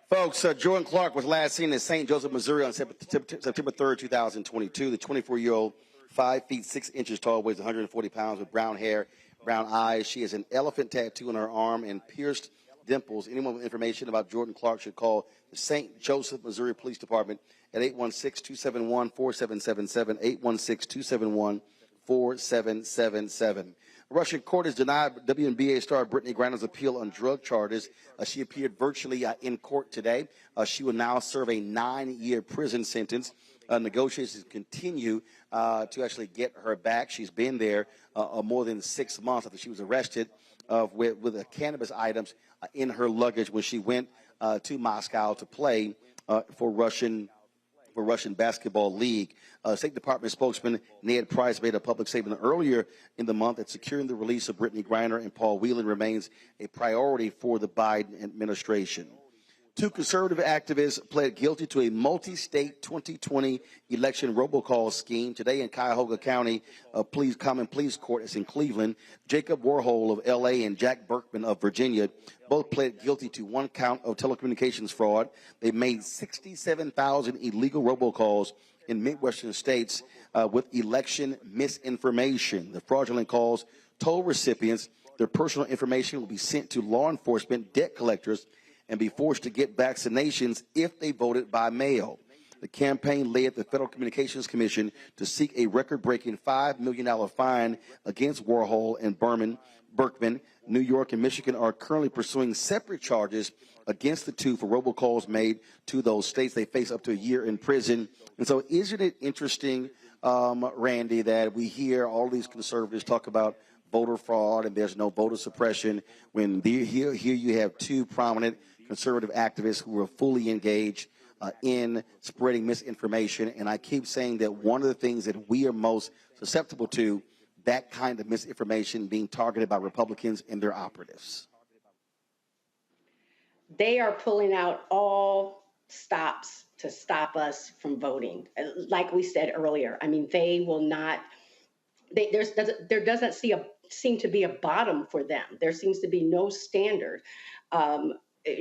Folks, Jordan Clark was last seen in St. Joseph, Missouri on September 3rd, 2022. The 24-year-old, 5 feet 6 inches tall, weighs 140 pounds with brown hair, brown eyes. She has an elephant tattoo on her arm and pierced dimples. Anyone with information about Jordan Clark should call the St. Joseph, Missouri Police Department at 816-271-4777, 816-271-4777. A Russian court has denied WNBA star Brittney Griner's appeal on drug charges. She appeared virtually in court today. She will now serve a 9-year prison sentence. Negotiations continue to actually get her back. She's been there more than 6 months after she was arrested with cannabis items in her luggage when she went to Moscow to play for Russian Basketball League. State Department spokesman Ned Price made a public statement earlier in the month that securing the release of Brittney Griner and Paul Whelan remains a priority for the Biden administration. Two conservative activists pled guilty to a multi-state 2020 election robocall scheme today in Cuyahoga County Common Pleas Court. It's in Cleveland. Jacob Warhol of L.A. and Jack Berkman of Virginia both pled guilty to one count of telecommunications fraud. They made 67,000 illegal robocalls in Midwestern states with election misinformation. The fraudulent calls told recipients their personal information will be sent to law enforcement, debt collectors, and be forced to get vaccinations if they voted by mail. The campaign led the Federal Communications Commission to seek a record-breaking $5 million fine against Warhol and Berkman. New York and Michigan are currently pursuing separate charges against the two for robocalls made to those states. They face up to a year in prison. And so isn't it interesting, Randy, that we hear all these conservatives talk about voter fraud and there's no voter suppression when here you have two prominent conservative activists who are fully engaged in spreading misinformation. And I keep saying that one of the things that we are most susceptible to, that kind of misinformation being targeted by Republicans and their operatives. They are pulling out all stops to stop us from voting. Like we said earlier, I mean, they will not, there doesn't seem to be a bottom for them. There seems to be no standard.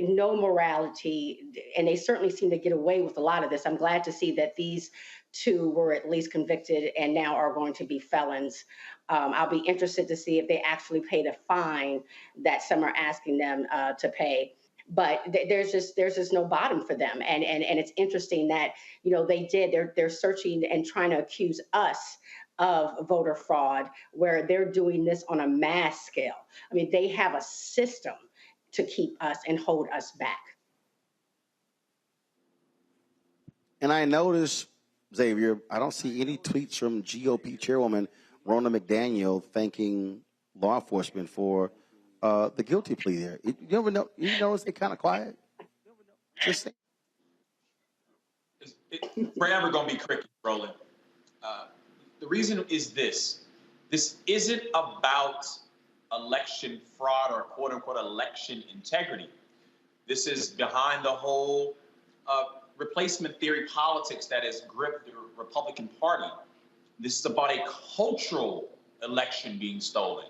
No morality, and they certainly seem to get away with a lot of this. I'm glad to see that these two were at least convicted and now are going to be felons. I'll be interested to see if they actually pay the fine that some are asking them to pay. But there's just no bottom for them, and it's interesting that they're searching and trying to accuse us of voter fraud where they're doing this on a mass scale. I mean, they have a system to keep us and hold us back. And I noticed, Xavier, I don't see any tweets from GOP chairwoman Ronna McDaniel thanking law enforcement for the guilty plea there. You notice it kind of quiet? Just saying. Forever going to be cricket, Roland. The reason is this. This isn't about election fraud or quote-unquote election integrity. This is behind the whole replacement theory politics that has gripped the Republican Party. This is about a cultural election being stolen.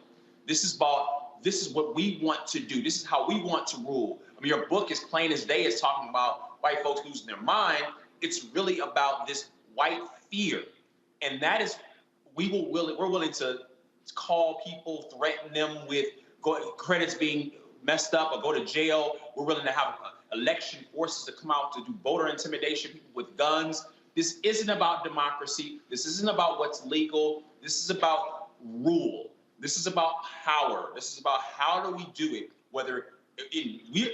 This is what we want to do. This is how we want to rule. I mean, your book is plain as day. It's talking about white folks losing their mind. It's really about this white fear. And that is, we're willing to call people, threaten them with credits being messed up or go to jail. We're willing to have election forces to come out to do voter intimidation, people with guns. This isn't about democracy. This isn't about what's legal. This is about rule. This is about power. This is about how do we do it,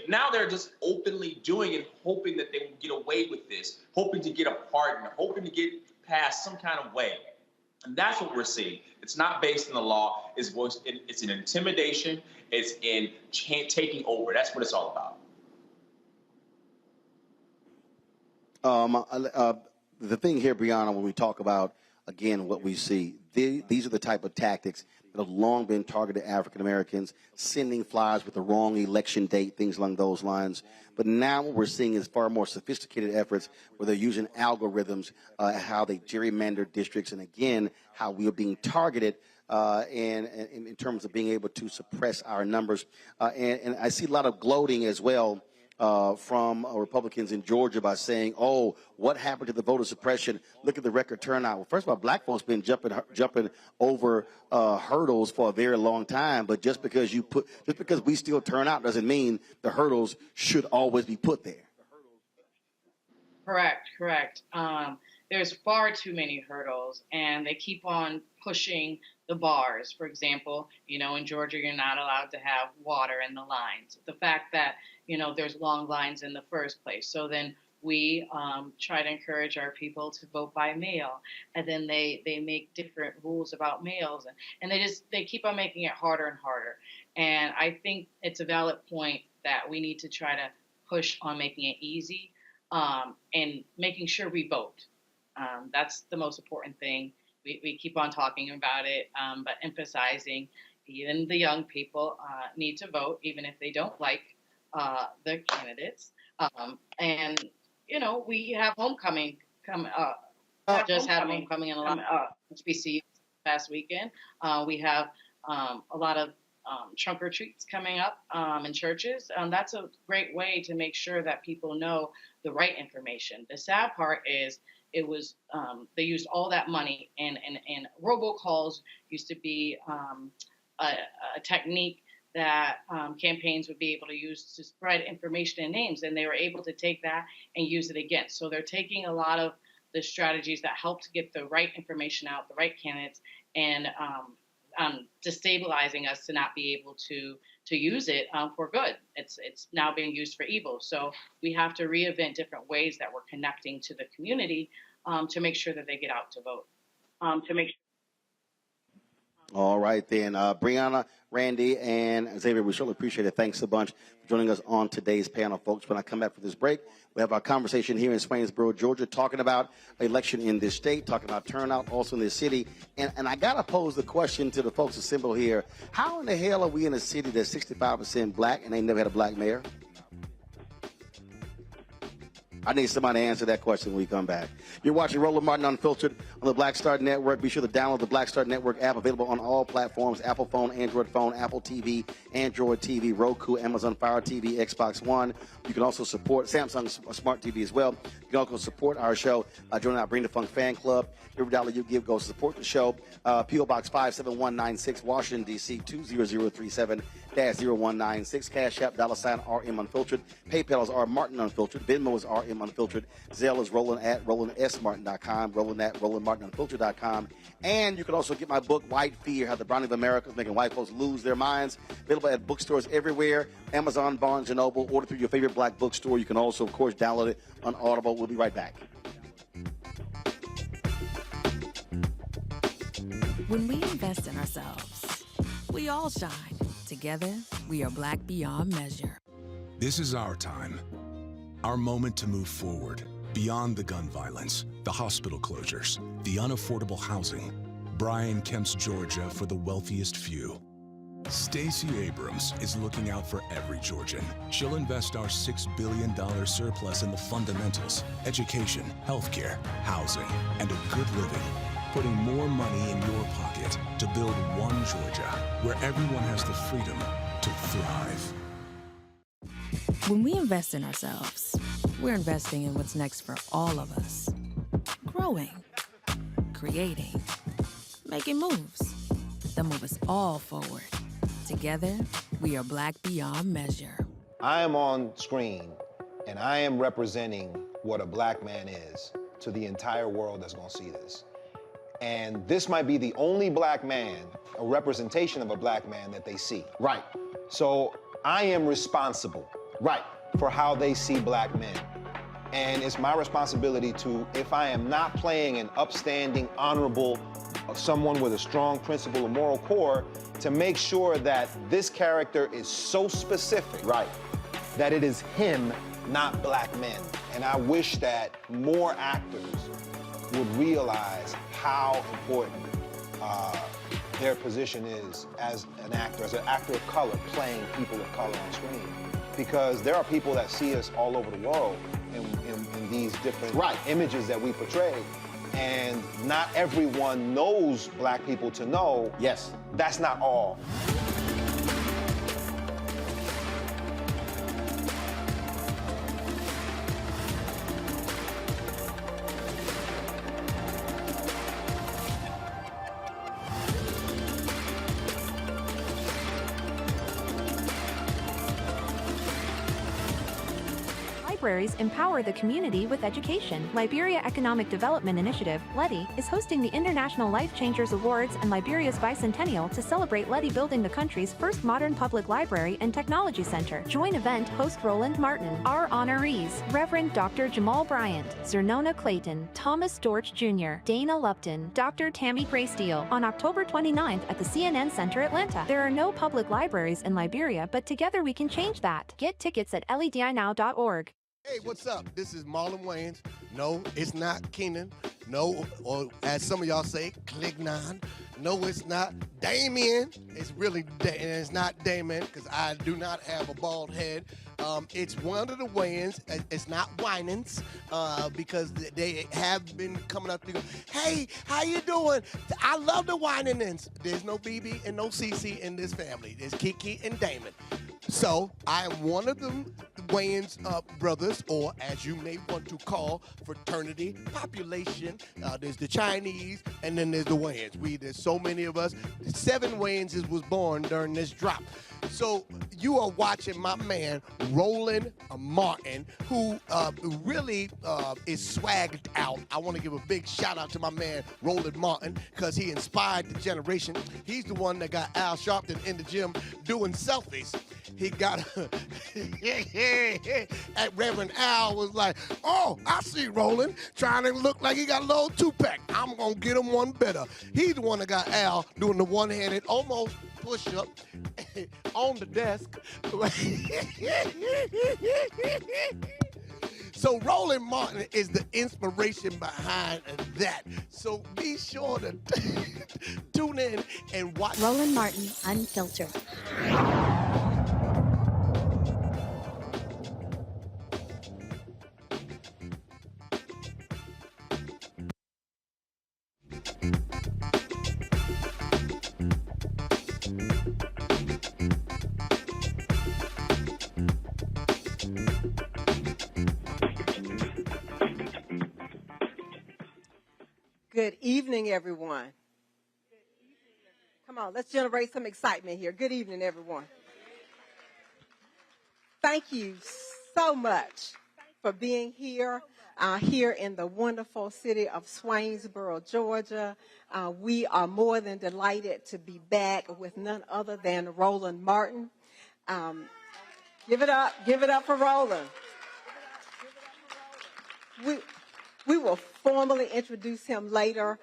now they're just openly doing it, hoping that they will get away with this, hoping to get a pardon, hoping to get past some kind of way. And that's what we're seeing. It's not based in the law. It's an intimidation. It's in taking over. That's what it's all about. The thing here, Brianna, when we talk about, again, what we see, these are the type of tactics that have long been targeted African Americans, sending flyers with the wrong election date, things along those lines. But now what we're seeing is far more sophisticated efforts where they're using algorithms, how they gerrymander districts, and again, how we are being targeted in terms of being able to suppress our numbers. And I see a lot of gloating as well from Republicans in Georgia by saying, oh, what happened to the voter suppression? Look at the record turnout. Well, first of all, black folks been jumping over hurdles for a very long time, but just because we still turn out doesn't mean the hurdles should always be put there. Correct. There's far too many hurdles, and they keep on pushing the bars. For example, in Georgia, you're not allowed to have water in the lines. The fact that, there's long lines in the first place. So then we try to encourage our people to vote by mail. And then they make different rules about mails. And they keep on making it harder and harder. And I think it's a valid point that we need to try to push on making it easy and making sure we vote. That's the most important thing. We keep on talking about it, but emphasizing even the young people need to vote, even if they don't like the candidates. And we have homecoming coming up. Just had homecoming in a lot of HBCUs past weekend. We have a lot of trunk or treats coming up in churches. That's a great way to make sure that people know the right information. The sad part is they used all that money, and robocalls used to be a technique that campaigns would be able to use to spread information and names, and they were able to take that and use it against. So they're taking a lot of the strategies that help to get the right information out, the right candidates, and destabilizing us to not be able to use it for good. It's now being used for evil. So we have to reinvent different ways that we're connecting to the community to make sure that they get out to vote. All right, then. Brianna, Randy, and Xavier, we surely appreciate it. Thanks a bunch for joining us on today's panel, folks. When I come back for this break, we have our conversation here in Swainsboro, Georgia, talking about election in this state, talking about turnout also in this city. And I got to pose the question to the folks assembled here. How in the hell are we in a city that's 65% black and they never had a black mayor? I need somebody to answer that question when we come back. You're watching Roland Martin Unfiltered on the Black Star Network. Be sure to download the Black Star Network app, available on all platforms: Apple phone, Android phone, Apple TV, Android TV, Roku, Amazon Fire TV, Xbox One. You can also support Samsung Smart TV as well. You can also support our show by joining our Bring the Funk fan club. Every dollar you give goes to support the show. P.O. Box 57196, Washington, D.C. 20037-0196. Cash App, $RM Unfiltered. PayPal is R Martin Unfiltered. Venmo is RM Unfiltered. Zelle is Roland at RolandSMartin.com. Roland at RolandMartinUnfiltered.com. And you can also get my book, White Fear, How the Browning of America is Making White Folks Lose Their Minds. Available at bookstores everywhere. Amazon, Barnes & Noble. Order through your favorite black bookstore. You can also, of course, download it on Audible. We'll be right back. When we invest in ourselves, we all shine. Together, we are black beyond measure. This is our time. Our moment to move forward, beyond the gun violence, the hospital closures, the unaffordable housing. Brian Kemp's Georgia for the wealthiest few. Stacey Abrams is looking out for every Georgian. She'll invest our $6 billion surplus in the fundamentals: education, healthcare, housing, and a good living. Putting more money in your pocket to build one Georgia where everyone has the freedom to thrive. When we invest in ourselves, we're investing in what's next for all of us. Growing, creating, making moves that move us all forward. Together, we are black beyond measure. I am on screen, and I am representing what a black man is to the entire world that's gonna see this. And this might be the only black man, a representation of a black man that they see. Right. So I am responsible, right, for how they see black men. And it's my responsibility to, if I am not playing an upstanding, honorable, someone with a strong principle and moral core, to make sure that this character is so specific, right, that it is him, not black men. And I wish that more actors would realize how important their position is as an actor of color, playing people of color on screen. Because there are people that see us all over the world in these different images that we portray. And not everyone knows black people to know, yes, that's not all. Libraries empower the community with education. Liberia Economic Development Initiative, LEDI, is hosting the International Life Changers Awards and Liberia's bicentennial to celebrate LEDI building the country's first modern public library and technology center. Join event host Roland Martin. Our honorees: Reverend Dr. Jamal Bryant, Zernona Clayton, Thomas Dorch Jr., Dana Lupton, Dr. Tammy Graysteele, on October 29th at the CNN Center, Atlanta. There are no public libraries in Liberia, but together we can change that. Get tickets at ledinow.org. Hey, what's up? This is Marlon Wayans. No, it's not Keenan. No, or as some of y'all say, Clignon. No, it's not Damien. It's really, it's not Damien because I do not have a bald head. It's one of the Wayans. It's not Winans because they have been coming up to go, hey, how you doing? I love the Winans. There's no BB and no CC in this family. There's Kiki and Damon. So I am one of them Wayans brothers, or as you may want to call fraternity population. There's the Chinese, and then there's the Wayans. There's so many of us. 7 Wayanses was born during this drop. So you are watching my man Roland Martin, who really is swagged out. I want to give a big shout out to my man Roland Martin because he inspired the generation. He's the one that got Al Sharpton in the gym doing selfies. He got at Reverend Al was like, oh, I see Roland trying to look like he got a little 2-pack. I'm going to get him one better. He's the one that got Al doing the one-handed almost push-up on the desk. So Roland Martin is the inspiration behind that. So be sure to tune in and watch. Roland Martin, Unfiltered. Good evening, everyone. Come on, let's generate some excitement here. Good evening, everyone. Thank you so much for being here, here in the wonderful city of Swainsboro, Georgia. We are more than delighted to be back with none other than Roland Martin. Give it up for Roland. We will formally introduce him later,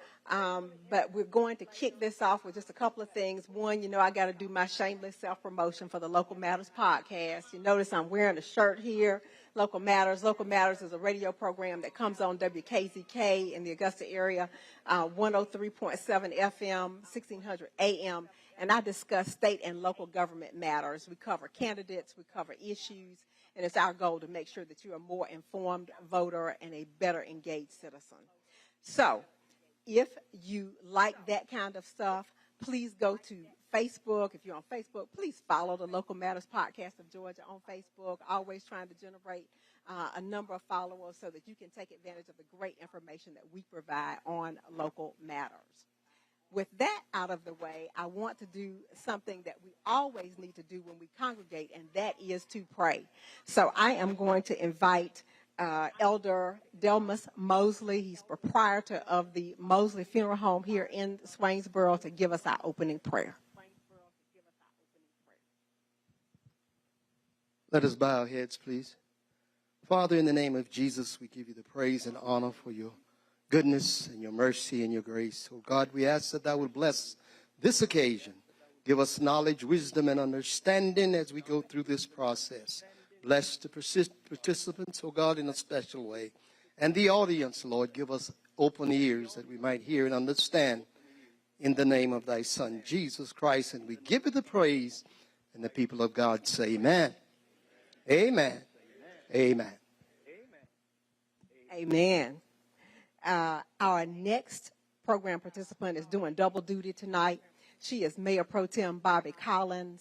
but we're going to kick this off with just a couple of things. One, you know, I got to do my shameless self-promotion for the Local Matters podcast. You notice I'm wearing a shirt here, Local Matters. Local Matters is a radio program that comes on WKZK in the Augusta area, 103.7 FM, 1600 AM, and I discuss state and local government matters. We cover candidates, we cover issues, and it's our goal to make sure that you're a more informed voter and a better engaged citizen. So if you like that kind of stuff, please go to Facebook. If you're on Facebook, please follow the Local Matters Podcast of Georgia on Facebook. Always trying to generate a number of followers so that you can take advantage of the great information that we provide on Local Matters. With that out of the way, I want to do something that we always need to do when we congregate, and that is to pray. So I am going to invite Elder Delmas Mosley. He's proprietor of the Mosley Funeral Home here in Swainsboro to give us our opening prayer. Let us bow our heads, please. Father, in the name of Jesus, we give you the praise and honor for your goodness and your mercy and your grace. Oh God, we ask that thou would bless this occasion. Give us knowledge, wisdom, and understanding as we go through this process. Bless the participants, oh God, in a special way. And the audience, Lord, give us open ears that we might hear and understand in the name of thy Son, Jesus Christ. And we give you the praise, and the people of God say amen. Amen. Amen. Amen. Our next program participant is doing double duty tonight. She is Mayor Pro Tem Bobby Collins.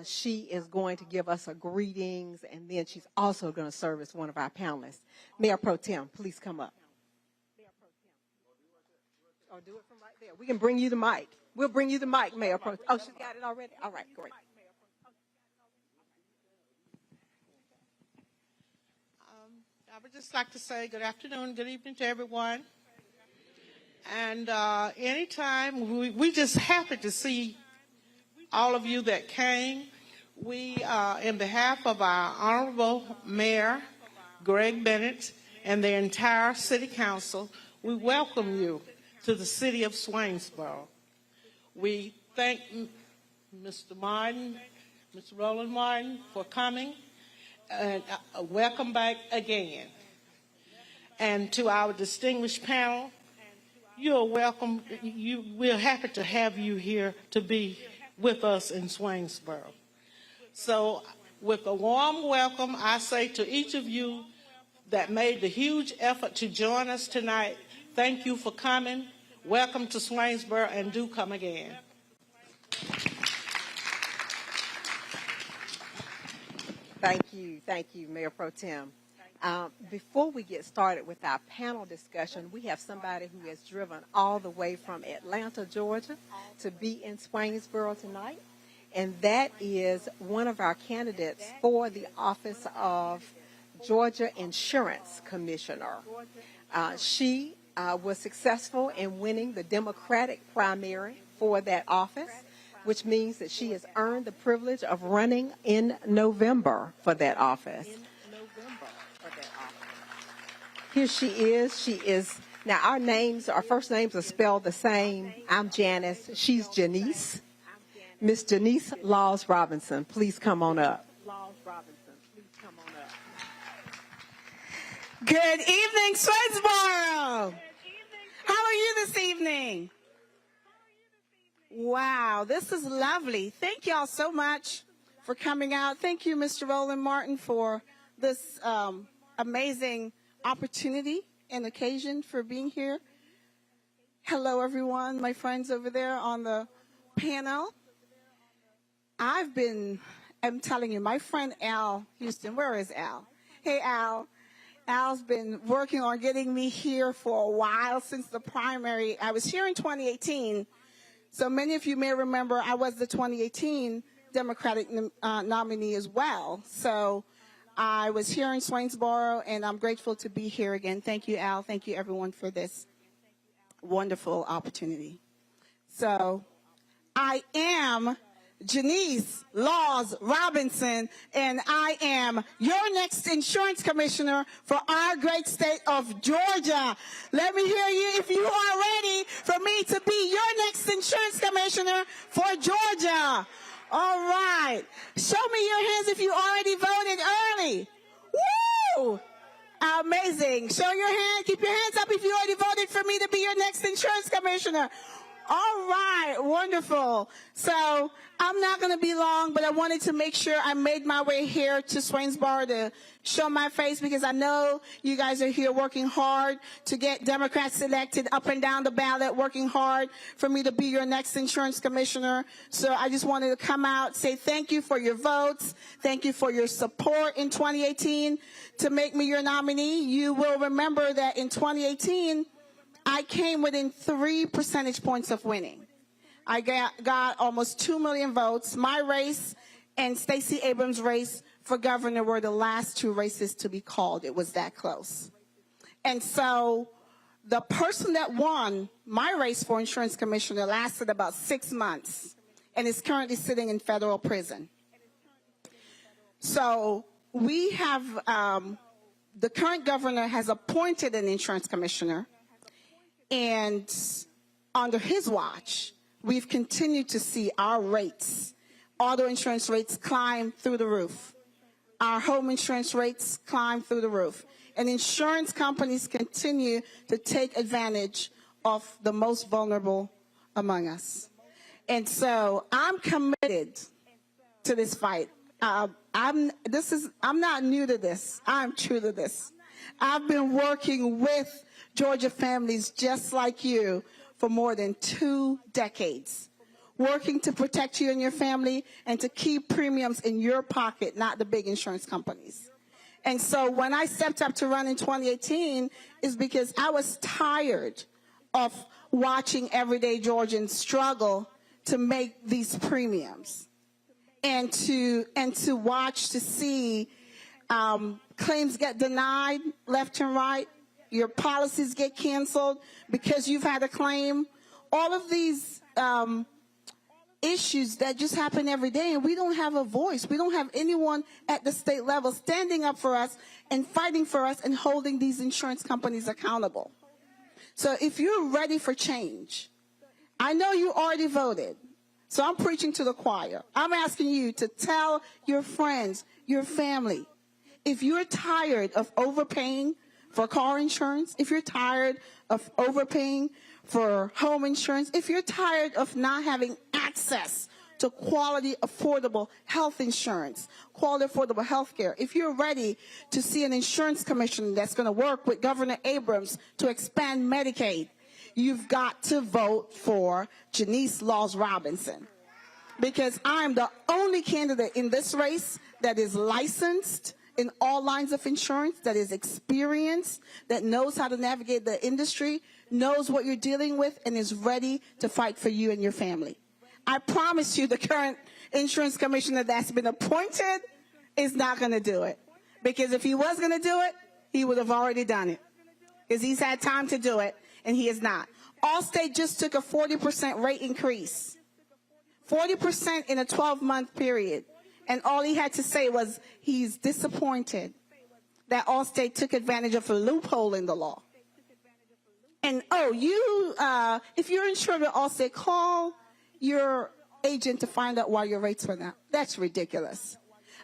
She is going to give us her greetings, and then she's also going to serve as one of our panelists. Mayor Pro Tem, please come up. Or do it from right there. We can bring you the mic. We'll bring you the mic, Mayor Pro Tem. Oh, she's got it already? All right, great. I would just like to say good afternoon, good evening to everyone. And anytime, we just happy to see all of you that came. We, in behalf of our Honorable Mayor, Greg Bennett, and the entire City Council, we welcome you to the city of Swainsboro. We thank Mr. Martin, Mr. Roland Martin, for coming. welcome back again. And to our distinguished panel, you're welcome. We're happy to have you here to be with us in Swainsboro. So with a warm welcome, I say to each of you that made the huge effort to join us tonight, thank you for coming. Welcome to Swainsboro, and do come again. Thank you, Mayor Pro Tem. Before we get started with our panel discussion, we have somebody who has driven all the way from Atlanta, Georgia, to be in Swainsboro tonight, and that is one of our candidates for the office of Georgia Insurance Commissioner. She was successful in winning the Democratic primary for that office, which means that she has earned the privilege of running in November for that office. Here she is. Now our first names are spelled the same. I'm Janice. She's Janice. Miss Janice Laws Robinson, please come on up. Good evening, Swainsboro. How are you this evening? Wow, this is lovely. Thank y'all so much for coming out. Thank you, Mr. Roland Martin, for this amazing opportunity and occasion for being here. Hello, everyone, my friends over there on the panel. I'm telling you, my friend Al Houston, where is Al? Hey, Al. Al's been working on getting me here for a while since the primary. I was here in 2018. So many of you may remember I was the 2018 Democratic nominee as well. So I was here in Swainsboro, and I'm grateful to be here again. Thank you, Al. Thank you, everyone, for this wonderful opportunity. So I am Janice Laws Robinson, and I am your next insurance commissioner for our great state of Georgia. Let me hear you if you are ready for me to be your next insurance commissioner for Georgia. All right. Show me your hands if you already voted early. Woo! Amazing. Show your hand. Keep your hands up if you already voted for me to be your next insurance commissioner. All right, wonderful. So I'm not going to be long, but I wanted to make sure I made my way here to Swainsboro to show my face, because I know you guys are here working hard to get Democrats elected up and down the ballot, working hard for me to be your next insurance commissioner. So I just wanted to come out, say thank you for your votes. Thank you for your support in 2018 to make me your nominee. You will remember that in 2018, I came within 3 percentage points of winning. I got almost 2 million votes. My race and Stacey Abrams' race for governor were the last 2 races to be called. It was that close. And so the person that won my race for insurance commissioner lasted about 6 months and is currently sitting in federal prison. So we have, the current governor has appointed an insurance commissioner. And under his watch, we've continued to see our rates, auto insurance rates, climb through the roof. Our home insurance rates climb through the roof. And insurance companies continue to take advantage of the most vulnerable among us. And so I'm committed to this fight. I'm not new to this. I'm true to this. I've been working with Georgia families just like you for more than 2 decades, working to protect you and your family and to keep premiums in your pocket, not the big insurance companies. And so when I stepped up to run in 2018 is because I was tired of watching everyday Georgians struggle to make these premiums and to watch to see claims get denied left and right. Your policies get canceled because you've had a claim. All of these issues that just happen every day, and we don't have a voice. We don't have anyone at the state level standing up for us and fighting for us and holding these insurance companies accountable. So if you're ready for change, I know you already voted, so I'm preaching to the choir. I'm asking you to tell your friends, your family, If you're tired of overpaying for car insurance, if you're tired of overpaying for home insurance, if you're tired of not having access to quality, affordable health insurance, quality, affordable health care, if you're ready to see an insurance commission that's going to work with Governor Abrams to expand Medicaid, you've got to vote for Janice Laws Robinson. Because I'm the only candidate in this race that is licensed in all lines of insurance, that is experienced, that knows how to navigate the industry, knows what you're dealing with, and is ready to fight for you and your family. I promise you the current insurance commissioner that's been appointed is not going to do it. Because if he was going to do it, he would have already done it. Because he's had time to do it, and he is not. Allstate just took a 40% rate increase. 40% in a 12-month period. And all he had to say was he's disappointed that Allstate took advantage of a loophole in the law. And, if you're insured with Allstate, call your agent to find out why your rates went up. That's ridiculous.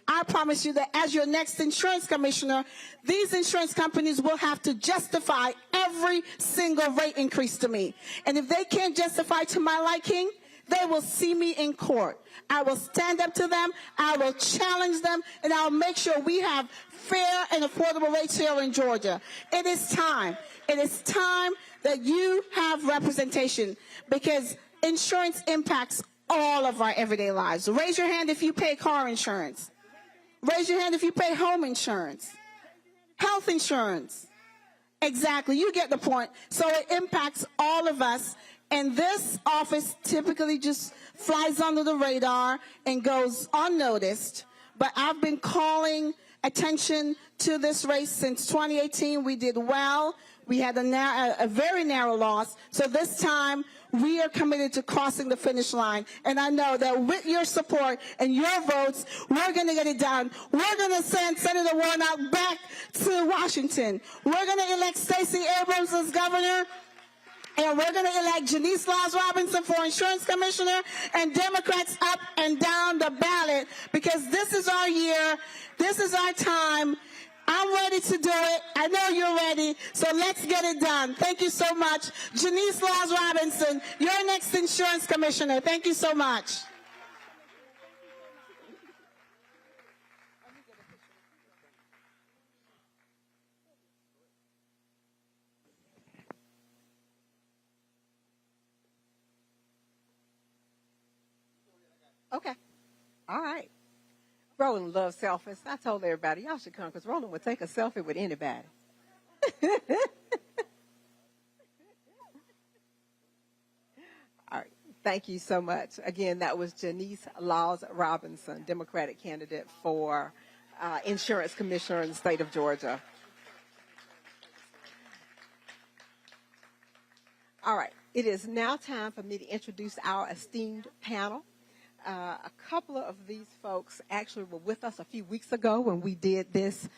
I promise you that as your next insurance commissioner, these insurance companies will have to justify every single rate increase to me. And if they can't justify to my liking, they will see me in court. I will stand up to them, I will challenge them, and I'll make sure we have fair and affordable rates here in Georgia. It is time. It is time that you have representation, because insurance impacts all of our everyday lives. Raise your hand if you pay car insurance. Raise your hand if you pay home insurance. Health insurance. Exactly. You get the point. So it impacts all of us. And this office typically just flies under the radar and goes unnoticed. But I've been calling attention to this race since 2018. We did well. We had a very narrow loss. So this time, we are committed to crossing the finish line. And I know that with your support and your votes, we're going to get it done. We're going to send Senator Warnock back to Washington. We're going to elect Stacey Abrams as governor. And we're going to elect Janice Laws Robinson for insurance commissioner, and Democrats up and down the ballot, because this is our year. This is our time. I'm ready to do it. I know you're ready. So let's get it done. Thank you so much. Janice Laws Robinson, your next insurance commissioner. Thank you so much. Okay. All right. Roland loves selfies. I told everybody, y'all should come, because Roland would take a selfie with anybody. All right. Thank you so much. Again, that was Janice Laws Robinson, Democratic candidate for insurance commissioner in the state of Georgia. All right. It is now time for me to introduce our esteemed panel. A couple of these folks actually were with us a few weeks ago when we did this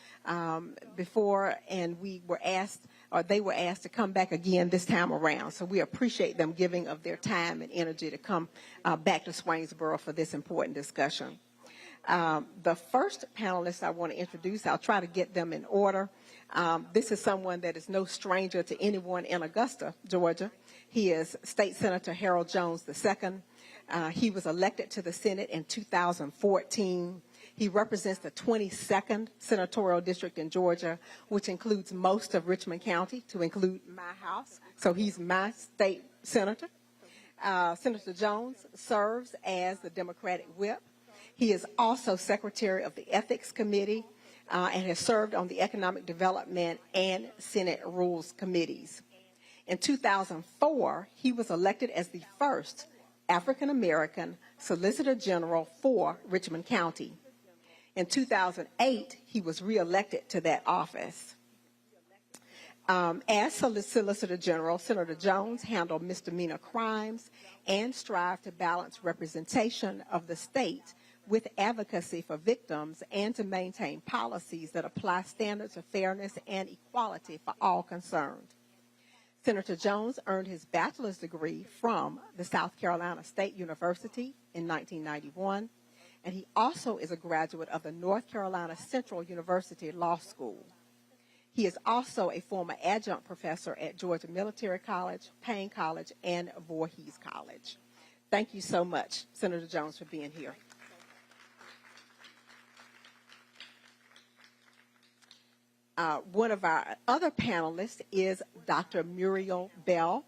before, and we were asked, or they were asked to come back again this time around. So we appreciate them giving of their time and energy to come back to Swainsboro for this important discussion. The first panelist I want to introduce, I'll try to get them in order. This is someone that is no stranger to anyone in Augusta, Georgia. He is State Senator Harold Jones II. He was elected to the Senate in 2014. He represents the 22nd senatorial district in Georgia, which includes most of Richmond County, to include my house. So he's my state senator. Senator Jones serves as the Democratic whip. He is also secretary of the Ethics Committee and has served on the Economic Development and Senate Rules Committees. In 2004, he was elected as the first African-American Solicitor General for Richmond County. In 2008, he was reelected to that office. As Solicitor General, Senator Jones handled misdemeanor crimes and strived to balance representation of the state with advocacy for victims and to maintain policies that apply standards of fairness and equality for all concerned. Senator Jones earned his bachelor's degree from the South Carolina State University in 1991 and he also is a graduate of the North Carolina Central University Law School. He is also a former adjunct professor at Georgia Military College, Payne College, and Voorhees College. Thank you so much, Senator Jones, for being here. One of our other panelists is Dr. Muriel Bell.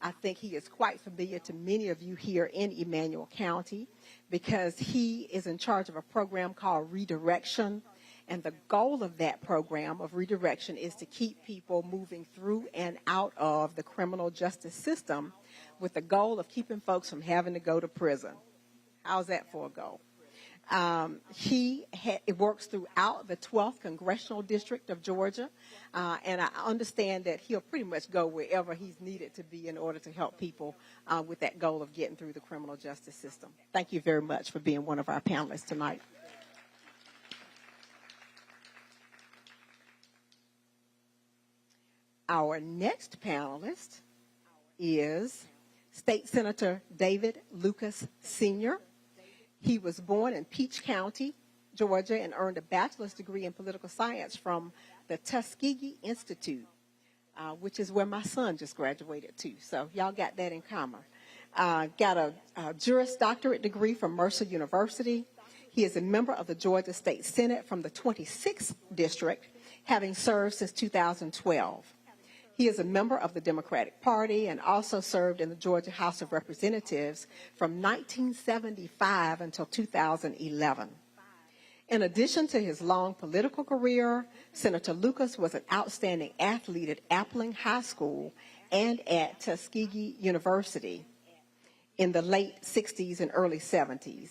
I think he is quite familiar to many of you here in Emmanuel County because he is in charge of a program called Redirection. And the goal of that program of redirection is to keep people moving through and out of the criminal justice system with the goal of keeping folks from having to go to prison. How's that for a goal? He works throughout the 12th Congressional District of Georgia, and I understand that he'll pretty much go wherever he's needed to be in order to help people with that goal of getting through the criminal justice system. Thank you very much for being one of our panelists tonight. Our next panelist is State Senator David Lucas Sr. He was born in Peach County, Georgia, and earned a bachelor's degree in political science from the Tuskegee Institute, which is where my son just graduated too. So y'all got that in common. Got a Juris Doctorate degree from Mercer University. He is a member of the Georgia State Senate from the 26th District, having served since 2012. He is a member of the Democratic Party and also served in the Georgia House of Representatives from 1975 until 2011. In addition to his long political career, Senator Lucas was an outstanding athlete at Appling High School and at Tuskegee University in the late 60s and early 70s.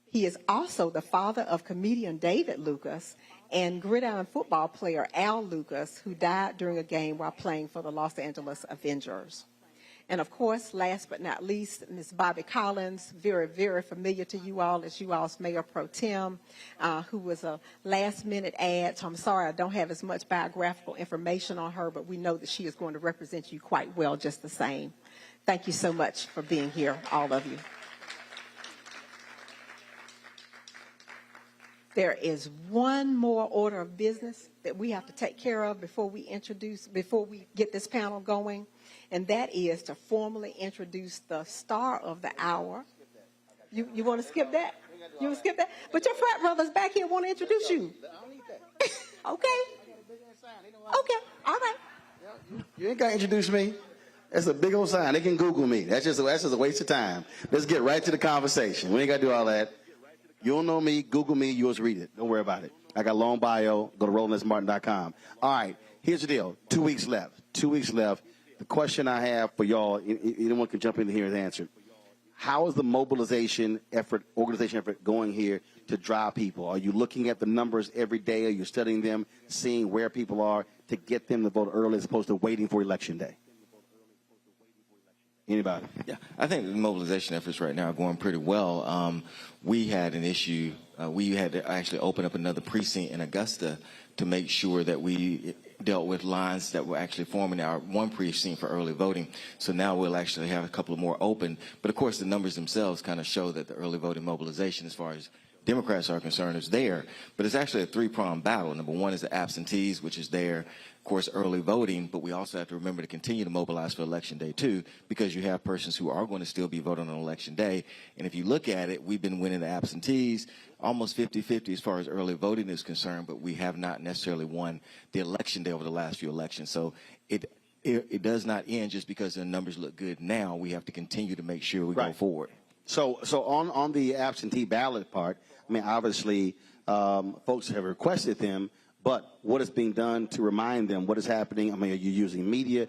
He is also the father of comedian David Lucas and gridiron football player Al Lucas, who died during a game while playing for the Los Angeles Avengers. And of course, last but not least, Ms. Bobby Collins, very, very familiar to you all as you all's Mayor Pro Tem, who was a last-minute add. So I'm sorry I don't have as much biographical information on her, but we know that she is going to represent you quite well just the same. Thank you so much for being here, all of you. There is one more order of business that we have to take care of before we get this panel going, and that is to formally introduce the star of the hour. You want to skip that? You want to skip that? But your frat brothers back here want to introduce you. Okay. Okay. All right. You ain't got to introduce me. That's a big old sign. They can Google me. That's just a waste of time. Let's get right to the conversation. We ain't got to do all that. You don't know me, Google me, you just read it. Don't worry about it. I got a long bio. Go to RolandMartin.com. All right, here's the deal. 2 weeks left. 2 weeks left. The question I have for y'all, anyone can jump in here and answer. How is the mobilization effort, organization effort going here to drive people? Are you looking at the numbers every day? Are you studying them, seeing where people are to get them to vote early as opposed to waiting for Election Day? Anybody? Yeah, I think the mobilization efforts right now are going pretty well. We had an issue. We had to actually open up another precinct in Augusta to make sure that we dealt with lines that were actually forming our one precinct for early voting. So now we'll actually have a couple more open. But, of course, the numbers themselves kind of show that the early voting mobilization as far as Democrats are concerned is there. But it's actually a three-pronged battle. Number one is the absentees, which is there. Of course, early voting, but we also have to remember to continue to mobilize for Election Day, too, because you have persons who are going to still be voting on Election Day. And if you look at it, we've been winning the absentees almost 50-50 as far as early voting is concerned, but we have not necessarily won the Election Day over the last few elections. So it does not end just because the numbers look good now. We have to continue to make sure we go forward. So on the absentee ballot part, I mean, obviously, folks have requested them. But what is being done to remind them what is happening? I mean, are you using media?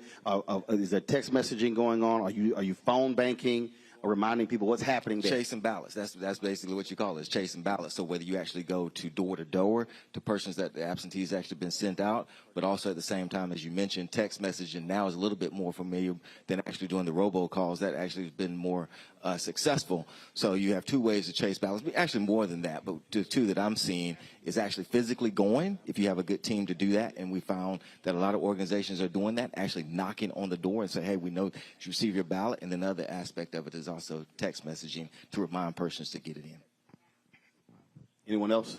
Is there text messaging going on? Are you phone banking? Or reminding people what's happening there? Chasing ballots. That's basically what you call it, is chasing ballots. So whether you actually go to door to persons that the absentees actually been sent out, but also at the same time, as you mentioned, text messaging now is a little bit more familiar than actually doing the robocalls. That actually has been more successful. So you have two ways to chase ballots. Actually more than that, but the two that I'm seeing is actually physically going, if you have a good team to do that. And we found that a lot of organizations are doing that, actually knocking on the door and say, hey, we know you receive your ballot. And then the other aspect of it is also text messaging to remind persons to get it in. Anyone else?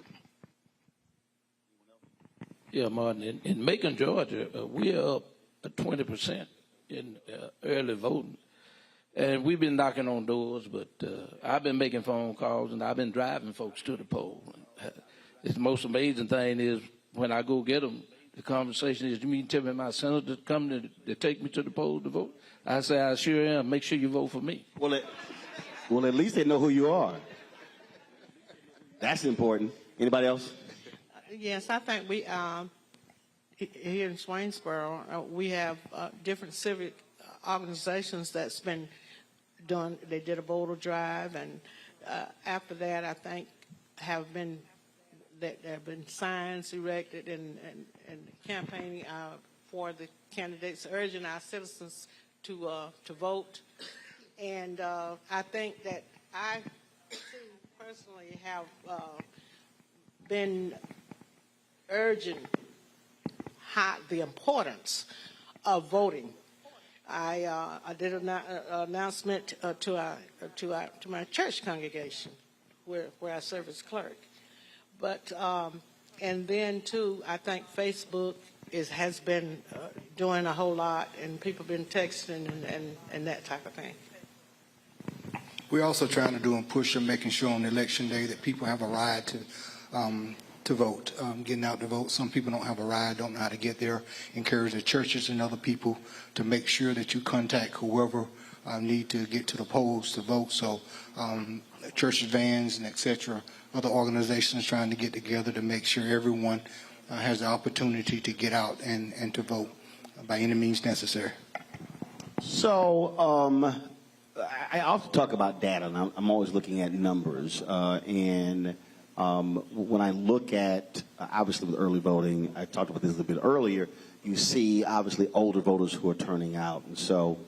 Yeah, Martin. In Macon, Georgia, we are up 20% in early voting. And we've been knocking on doors, but I've been making phone calls and I've been driving folks to the poll. The most amazing thing is when I go get them, the conversation is, you mean tell me my senator to come to take me to the poll to vote? I say, I sure am. Make sure you vote for me. Well, at least they know who you are. That's important. Anybody else? Yes, I think we, here in Swainsboro, we have different civic organizations that's been done. They did a voter drive, and after that, I think there have been signs erected and campaigning for the candidates, urging our citizens to vote. And I think that I too personally have been urging the importance of voting. I did an announcement to my church congregation, where I serve as clerk. But and then too, I think Facebook has been doing a whole lot, and people have been texting and that type of thing. We're also trying to do a push of making sure on election day that people have a ride to vote, getting out to vote. Some people don't have a ride, don't know how to get there. Encourage the churches and other people to make sure that you contact whoever need to get to the polls to vote. So churches, vans, and etc. Other organizations trying to get together to make sure everyone has the opportunity to get out and to vote by any means necessary. So I often talk about data, and I'm always looking at numbers. And when I look at, obviously with early voting, I talked about this a little bit earlier, you see obviously older voters who are turning out. And so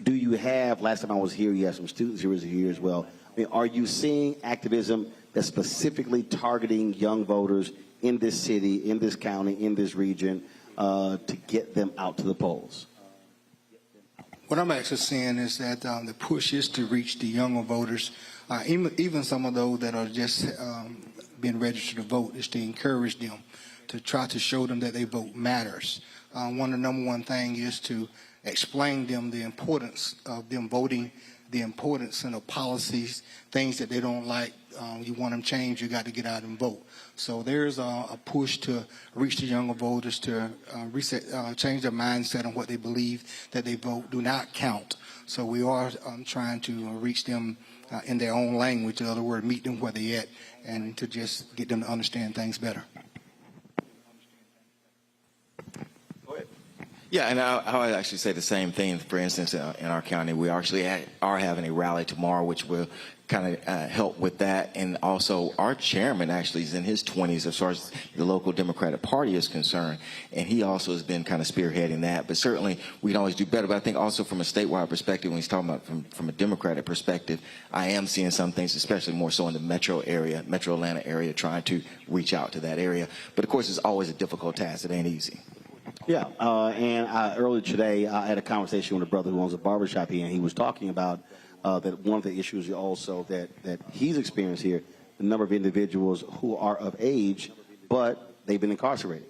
do you have, last time I was here, you had some students who were here as well. I mean, are you seeing activism that's specifically targeting young voters in this city, in this county, in this region, to get them out to the polls? What I'm actually seeing is that the push is to reach the younger voters, even some of those that are just being registered to vote, is to encourage them, to try to show them that their vote matters. One of the number one thing is to explain them the importance of them voting, the importance and the policies, things that they don't like. You want them changed, you got to get out and vote. So there's a push to reach the younger voters, to change their mindset on what they believe, that they vote do not count. So we are trying to reach them in their own language, in other words, meet them where they're at, and to just get them to understand things better. Yeah, and I would actually say the same thing. For instance, in our county, we actually are having a rally tomorrow, which will kind of help with that. And also, our chairman actually is in his 20s as far as the local Democratic Party is concerned, and he also has been kind of spearheading that. But certainly, we can always do better. But I think also from a statewide perspective, when he's talking about from a Democratic perspective, I am seeing some things, especially more so in the metro area, metro Atlanta area, trying to reach out to that area. But of course, it's always a difficult task. It ain't easy. Yeah, and earlier today, I had a conversation with a brother who owns a barbershop here, and he was talking about that one of the issues also that he's experienced here, the number of individuals who are of age, but they've been incarcerated.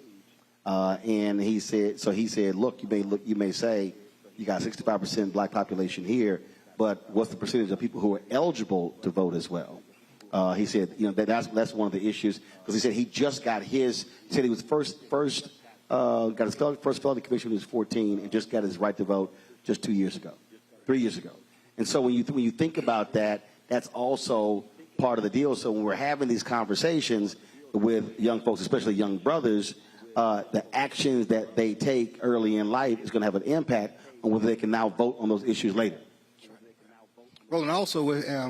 And he said, look, you may say you got 65% black population here, but what's the percentage of people who are eligible to vote as well? He said, that's one of the issues, because he said he just got his. He said he was got his first felony conviction when he was 14 and just got his right to vote just 3 years ago. And so when you think about that, that's also part of the deal. So when we're having these conversations with young folks, especially young brothers, the actions that they take early in life is going to have an impact on whether they can now vote on those issues later. Roland, also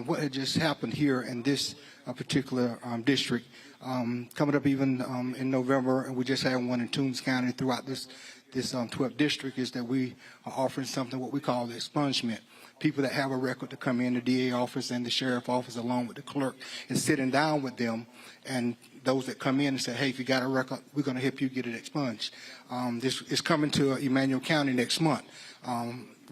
what had just happened here in this particular district, coming up even in November, and we just had one in Toombs County throughout this 12th district, is that we are offering something what we call the expungement. People that have a record to come in the DA office and the sheriff office along with the clerk and sitting down with them, and those that come in and say, hey, if you got a record, we're going to help you get it expunged. This is coming to Emmanuel County next month.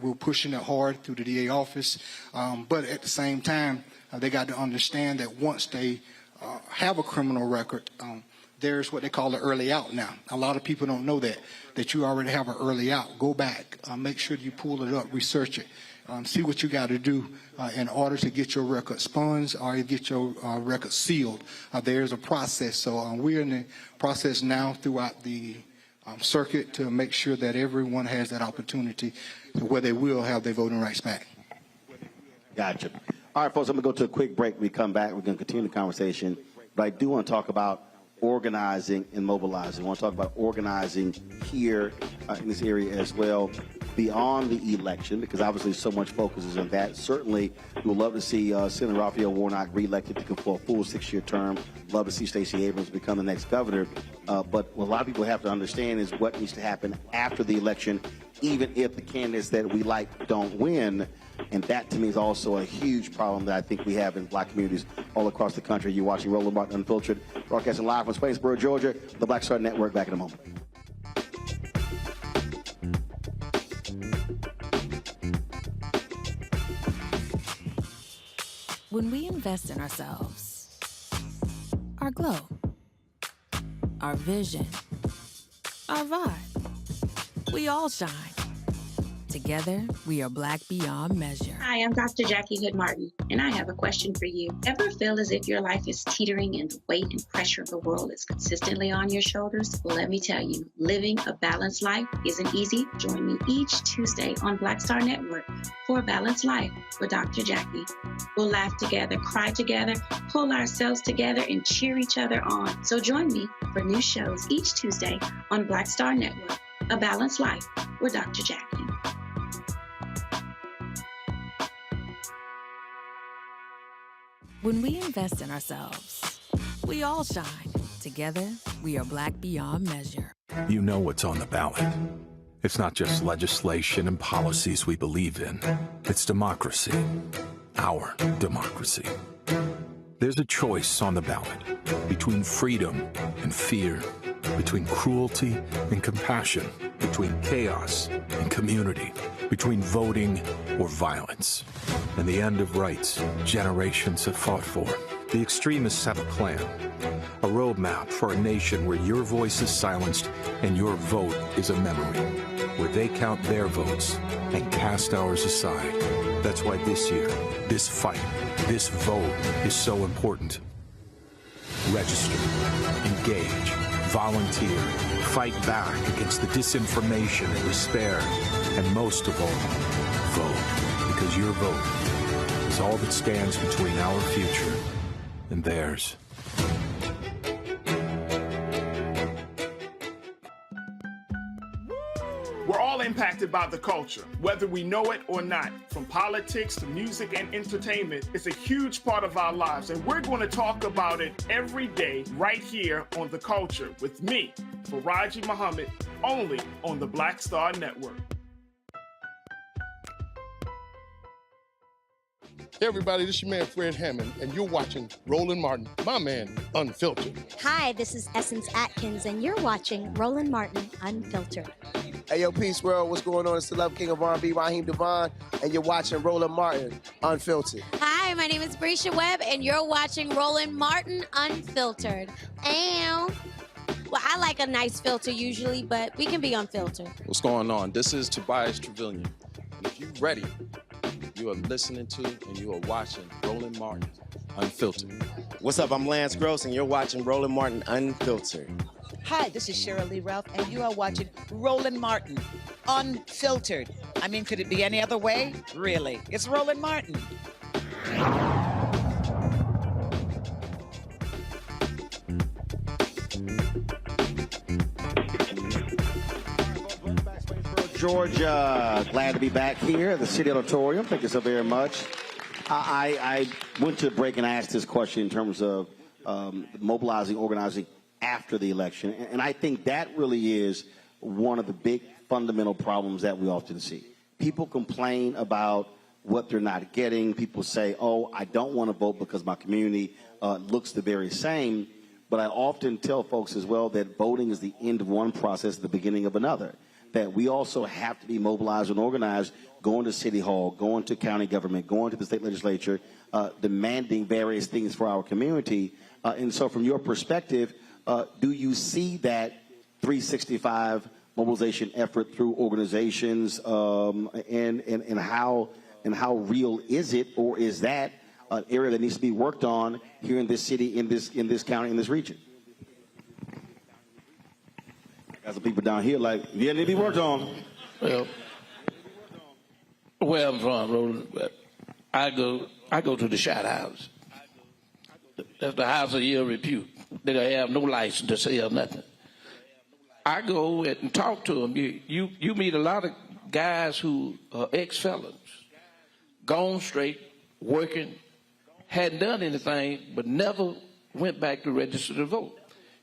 We're pushing it hard through the DA office, but at the same time, they got to understand that once they have a criminal record, there's what they call the early out now. A lot of people don't know that you already have an early out. Go back, make sure you pull it up, research it, see what you got to do in order to get your record sponged or get your record sealed. There's a process. So we're in the process now throughout the circuit to make sure that everyone has that opportunity where they will have their voting rights back. Gotcha. All right, folks, I'm going to go to a quick break. When we come back, we're going to continue the conversation. But I do want to talk about organizing and mobilizing. I want to talk about organizing here in this area as well, beyond the election, because obviously so much focus is on that. Certainly, we would love to see Senator Raphael Warnock reelected for a full 6-year term. Love to see Stacey Abrams become the next governor. But what a lot of people have to understand is what needs to happen after the election, even if the candidates that we like don't win. And that, to me, is also a huge problem that I think we have in black communities all across the country. You're watching Roland Martin Unfiltered, broadcasting live from Swainsboro, Georgia, the Black Star Network. Back in a moment. When we invest in ourselves, our glow, our vision, our vibe, we all shine. Together, we are black beyond measure. Hi, I'm Dr. Jackie Hood Martin, and I have a question for you. Ever feel as if your life is teetering and the weight and pressure of the world is consistently on your shoulders? Well, let me tell you, living a balanced life isn't easy. Join me each Tuesday on Black Star Network for A Balanced Life with Dr. Jackie. We'll laugh together, cry together, pull ourselves together, and cheer each other on. So join me for new shows each Tuesday on Black Star Network, A Balanced Life with Dr. Jackie. When we invest in ourselves, we all shine. Together, we are black beyond measure. You know what's on the ballot. It's not just legislation and policies we believe in. It's democracy. Our democracy. There's a choice on the ballot between freedom and fear, between cruelty and compassion, between chaos and community, between voting or violence. And the end of rights generations have fought for. The extremists have a plan, a roadmap for a nation where your voice is silenced and your vote is a memory, where they count their votes and cast ours aside. That's why this year, this fight, this vote is so important. Register, engage, volunteer, fight back against the disinformation and despair, and most of all, vote, because your vote is all that stands between our future and theirs. We're all impacted by the culture, whether we know it or not. From politics to music and entertainment, it's a huge part of our lives, and we're going to talk about it every day right here on The Culture with me, Faraji Muhammad, only on the Black Star Network. Hey everybody, this is your man Fred Hammond, and you're watching Roland Martin, my man, Unfiltered. Hi, this is Essence Atkins, and you're watching Roland Martin Unfiltered. Hey, yo, Peace World, what's going on? It's the Love King of R&B, Raheem Devon, and you're watching Roland Martin Unfiltered. Hi, my name is Brescia Webb, and you're watching Roland Martin Unfiltered. Well, I like a nice filter usually, but we can be unfiltered. What's going on? This is Tobias Trevelyan. And if you're ready, you are listening to and you are watching Roland Martin Unfiltered. What's up? I'm Lance Gross, and you're watching Roland Martin Unfiltered. Hi, this is Cheryl Lee Ralph, and you are watching Roland Martin Unfiltered. I mean, could it be any other way? Really? It's Roland Martin. Georgia, glad to be back here at the City Auditorium. Thank you so very much. I went to the break and I asked this question in terms of mobilizing, organizing after the election. And I think that really is one of the big fundamental problems that we often see. People complain about what they're not getting. People say, oh, I don't want to vote because my community looks the very same. But I often tell folks as well that voting is the end of one process, the beginning of another. That we also have to be mobilized and organized, going to City Hall, going to county government, going to the state legislature, demanding various things for our community, And so from your perspective, do you see that 365 mobilization effort through organizations, and how real is it, or is that an area that needs to be worked on here in this city, in this county, in this region? Got some people down here like, yeah, they need to be worked on. Well, where I'm from, Roland, I go to the shot house. That's the house of ill repute. They have no license to sell nothing. I go and talk to them. You meet a lot of guys who are ex-felons, gone straight, working, hadn't done anything, but never went back to register to vote.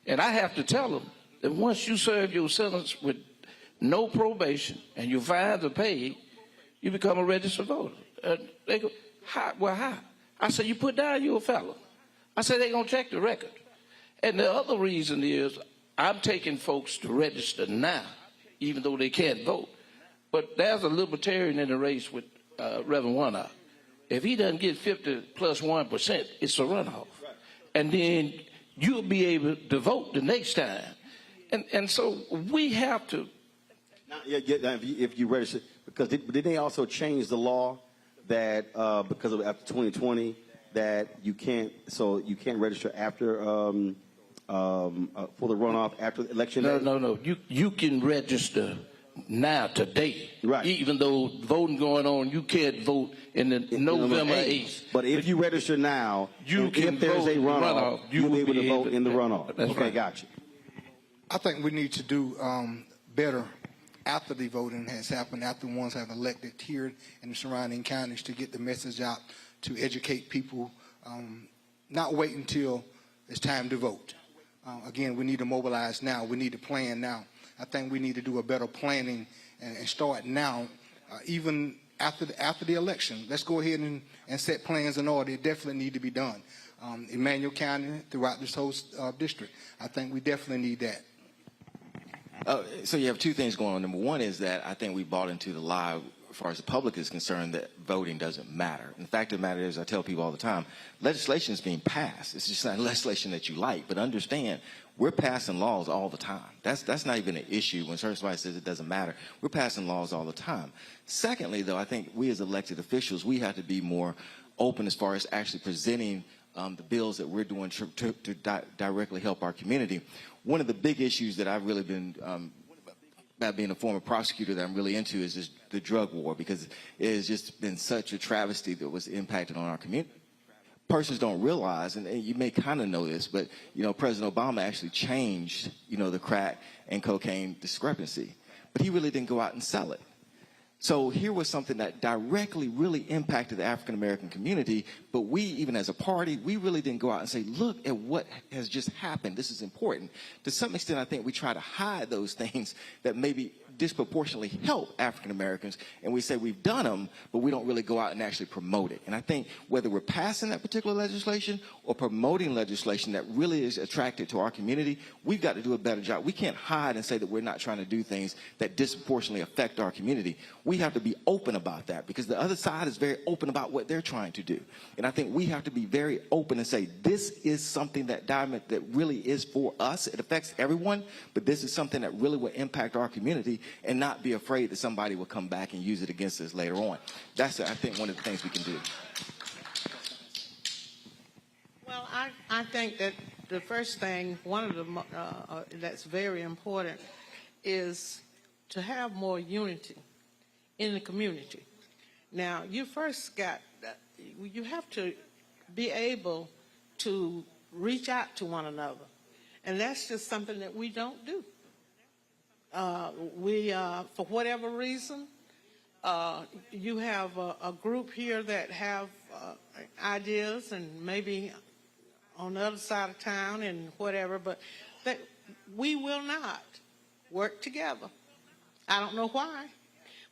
And I have to tell them that once you serve your sentence with no probation and your fines are paid, you become a registered voter. They go, how? Well, how? I said, you put down you're a felon. I said, they're going to check the record. And the other reason is I'm taking folks to register now, even though they can't vote. But there's a libertarian in the race with Reverend Warnock. If he doesn't get 50 plus 1%, it's a runoff. And then you'll be able to vote the next time. And so we have to. Now, if you register, because didn't they also change the law that because of after 2020 that you can't register after for the runoff after the election day? No. You can register now today. Right. Even though voting going on, you can't vote in the November 8th. But if you register now, if there's a runoff, you'll be able to vote in the runoff. That's okay, right. Gotcha. I think we need to do better after the voting has happened, after the ones have elected here in the surrounding counties, to get the message out, to educate people, not wait until it's time to vote. Again, we need to mobilize now. We need to plan now. I think we need to do a better planning and start now, even after the election. Let's go ahead and set plans in order. They definitely need to be done. Emmanuel County, throughout this whole district, I think we definitely need that. So you have two things going on. Number one is that I think we bought into the lie, as far as the public is concerned, that voting doesn't matter. And the fact of the matter is, I tell people all the time, legislation is being passed. It's just not legislation that you like. But understand, we're passing laws all the time. That's not even an issue when somebody says it doesn't matter. We're passing laws all the time. Secondly, though, I think we as elected officials, we have to be more open as far as actually presenting the bills that we're doing to directly help our community. One of the big issues that I've really been, about being a former prosecutor, that I'm really into is the drug war, because it has just been such a travesty that was impacted on our community. Persons don't realize, and you may kind of know this, but President Obama actually changed the crack and cocaine discrepancy, but he really didn't go out and sell it. So here was something that directly really impacted the African American community, but we, even as a party, we really didn't go out and say, look at what has just happened. This is important. To some extent, I think we try to hide those things that maybe disproportionately help African Americans, and we say we've done them, but we don't really go out and actually promote it. And I think whether we're passing that particular legislation or promoting legislation that really is attractive to our community, we've got to do a better job. We can't hide and say that we're not trying to do things that disproportionately affect our community. We have to be open about that, because the other side is very open about what they're trying to do. And I think we have to be very open and say, this is something that really is for us. It affects everyone, but this is something that really will impact our community, and not be afraid that somebody will come back and use it against us later on. That's, I think, one of the things we can do. Well, I think that the first thing, one of the that's very important, is to have more unity in the community. Now, you have to be able to reach out to one another, and that's just something that we don't do. For whatever reason, you have a group here that have ideas, and maybe on the other side of town and whatever, but that we will not work together. I don't know why,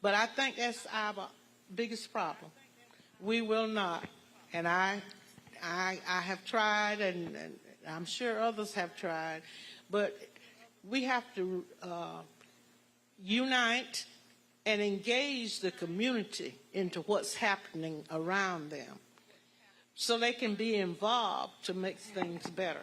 but I think that's our biggest problem. We will not, and I have tried, and I'm sure others have tried, but we have to unite and engage the community into what's happening around them. so they can be involved to make things better.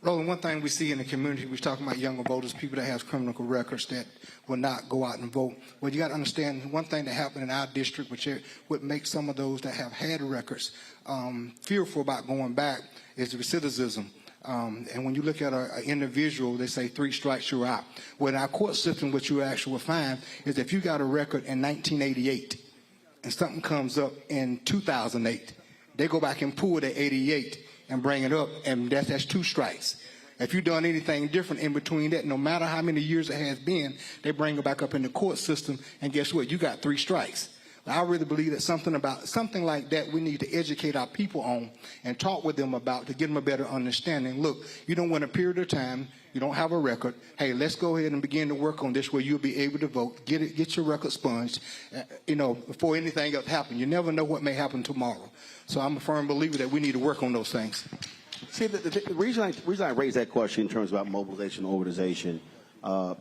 Roland, one thing we see in the community, we're talking about younger voters, people that have criminal records that will not go out and vote. Well, you got to understand one thing that happened in our district, which would make some of those that have had records fearful about going back, is the recidivism. And when you look at an individual, they say 3 strikes, you're out. Well, in our court system, what you actually will find is if you got a record in 1988 and something comes up in 2008, they go back and pull the 88 and bring it up, and that's 2 strikes. If you've done anything different in between that, no matter how many years it has been, they bring it back up in the court system, and guess what? You got 3 strikes. I really believe that something like that we need to educate our people on and talk with them about to get them a better understanding. Look, you don't want a period of time, you don't have a record. Hey, let's go ahead and begin to work on this where you'll be able to vote. Get your record sponged, before anything else happens. You never know what may happen tomorrow. So I'm a firm believer that we need to work on those things. See, the reason I raise that question in terms about mobilization and organization,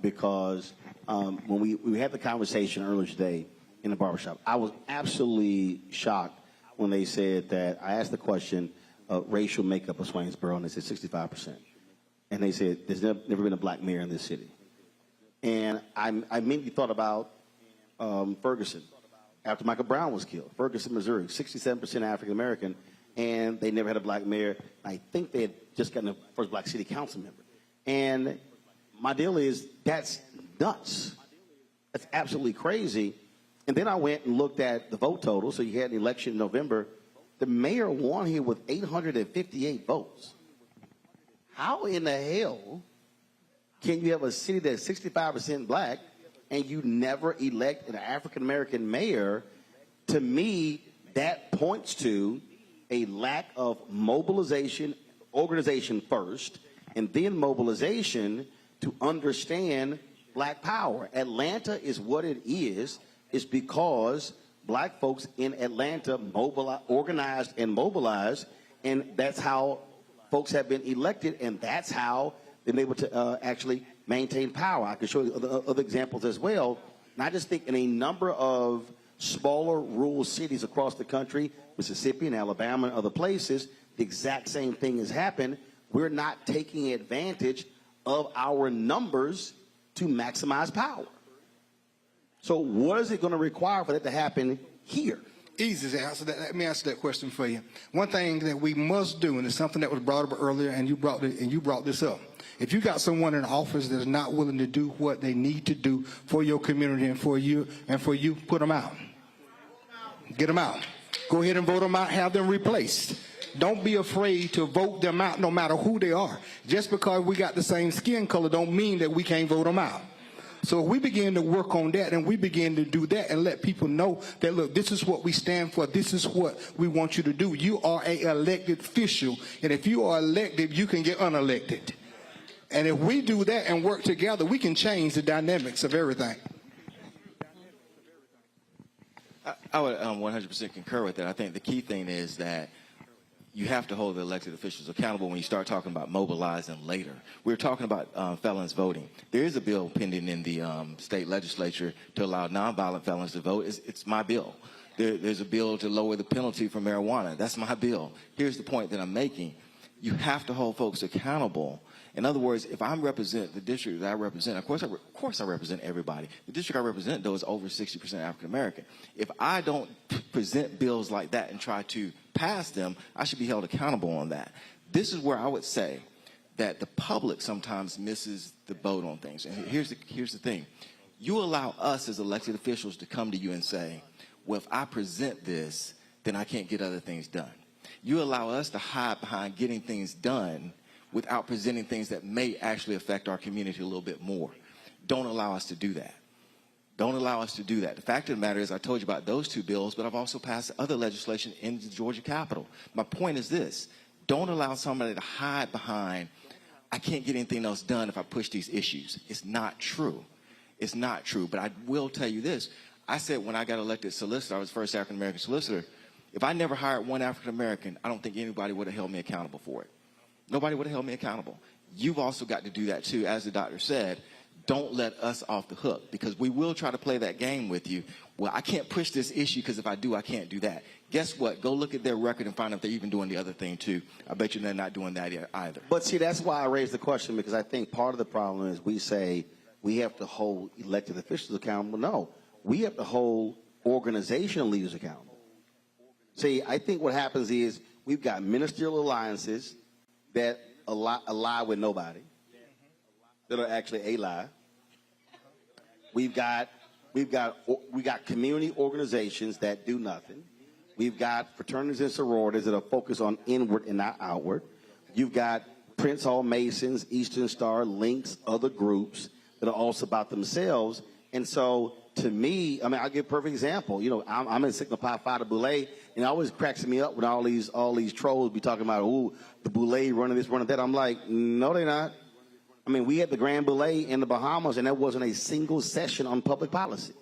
because when we had the conversation earlier today in the barbershop, I was absolutely shocked when they said that, I asked the question of racial makeup of Swainsboro, and they said 65%. And they said, there's never been a black mayor in this city. And I immediately thought about Ferguson, after Michael Brown was killed. Ferguson, Missouri, 67% African American, and they never had a black mayor. I think they had just gotten the first black city council member. And my deal is, that's nuts. That's absolutely crazy. And then I went and looked at the vote total. So you had an election in November. The mayor won here with 858 votes. How in the hell can you have a city that's 65% black and you never elect an African-American mayor? To me, that points to a lack of mobilization, organization first, and then mobilization to understand black power. Atlanta is what it is because black folks in Atlanta organized and mobilized, and that's how folks have been elected, and that's how they've been able to actually maintain power. I can show you other examples as well. And I just think in a number of smaller rural cities across the country, Mississippi and Alabama and other places, the exact same thing has happened. We're not taking advantage of our numbers to maximize power. So what is it going to require for that to happen here? Easy to answer that. Let me answer that question for you. One thing that we must do, and it's something that was brought up earlier, and you brought this up. If you got someone in office that is not willing to do what they need to do for your community and for you, put them out. Get them out. Go ahead and vote them out. Have them replaced. Don't be afraid to vote them out, no matter who they are. Just because we got the same skin color don't mean that we can't vote them out. So if we begin to work on that and we begin to do that and let people know that, look, this is what we stand for, this is what we want you to do. You are an elected official, and if you are elected, you can get unelected. And if we do that and work together, we can change the dynamics of everything. I would 100% concur with that. I think the key thing is that you have to hold the elected officials accountable when you start talking about mobilizing later. We're talking about felons voting. There is a bill pending in the state legislature to allow nonviolent felons to vote. It's my bill. There's a bill to lower the penalty for marijuana. That's my bill. Here's the point that I'm making. You have to hold folks accountable. In other words, if I represent the district that I represent, of course I represent everybody. The district I represent, though, is over 60% African American. If I don't present bills like that and try to pass them, I should be held accountable on that. This is where I would say that the public sometimes misses the boat on things. And here's the thing. You allow us as elected officials to come to you and say, well, if I present this, then I can't get other things done. You allow us to hide behind getting things done without presenting things that may actually affect our community a little bit more. Don't allow us to do that. Don't allow us to do that. The fact of the matter is, I told you about those two bills, but I've also passed other legislation in the Georgia Capitol. My point is this. Don't allow somebody to hide behind, I can't get anything else done if I push these issues. It's not true. It's not true. But I will tell you this. I said when I got elected solicitor, I was the first African-American solicitor, if I never hired one African-American, I don't think anybody would have held me accountable for it. Nobody would have held me accountable. You've also got to do that too. As the doctor said, don't let us off the hook, because we will try to play that game with you. Well, I can't push this issue because if I do, I can't do that. Guess what? Go look at their record and find out if they're even doing the other thing too. I bet you they're not doing that either. But see, that's why I raised the question, because I think part of the problem is we say we have to hold elected officials accountable. No, we have to hold organizational leaders accountable. See, I think what happens is we've got ministerial alliances that ally with nobody, that are actually a lie. We got community organizations that do nothing. We've got fraternities and sororities that are focused on inward and not outward. You've got Prince Hall Masons, Eastern Star, Links, other groups that are also about themselves. And so, to me, I mean, I'll give a perfect example. You know, I'm in Sigma Pi Phi Boule, and it always cracks me up when all these trolls be talking about, ooh, the Boule running this, running that. I'm like, no, they're not. I mean, we had the Grand Boule in the Bahamas, and there wasn't a single session on public policy,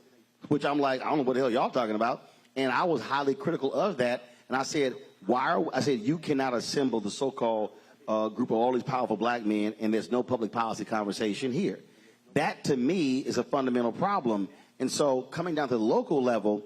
which I'm like, I don't know what the hell y'all talking about. And I was highly critical of that. And I said, you cannot assemble the so-called group of all these powerful black men, and there's no public policy conversation here. That, to me, is a fundamental problem. And so coming down to the local level,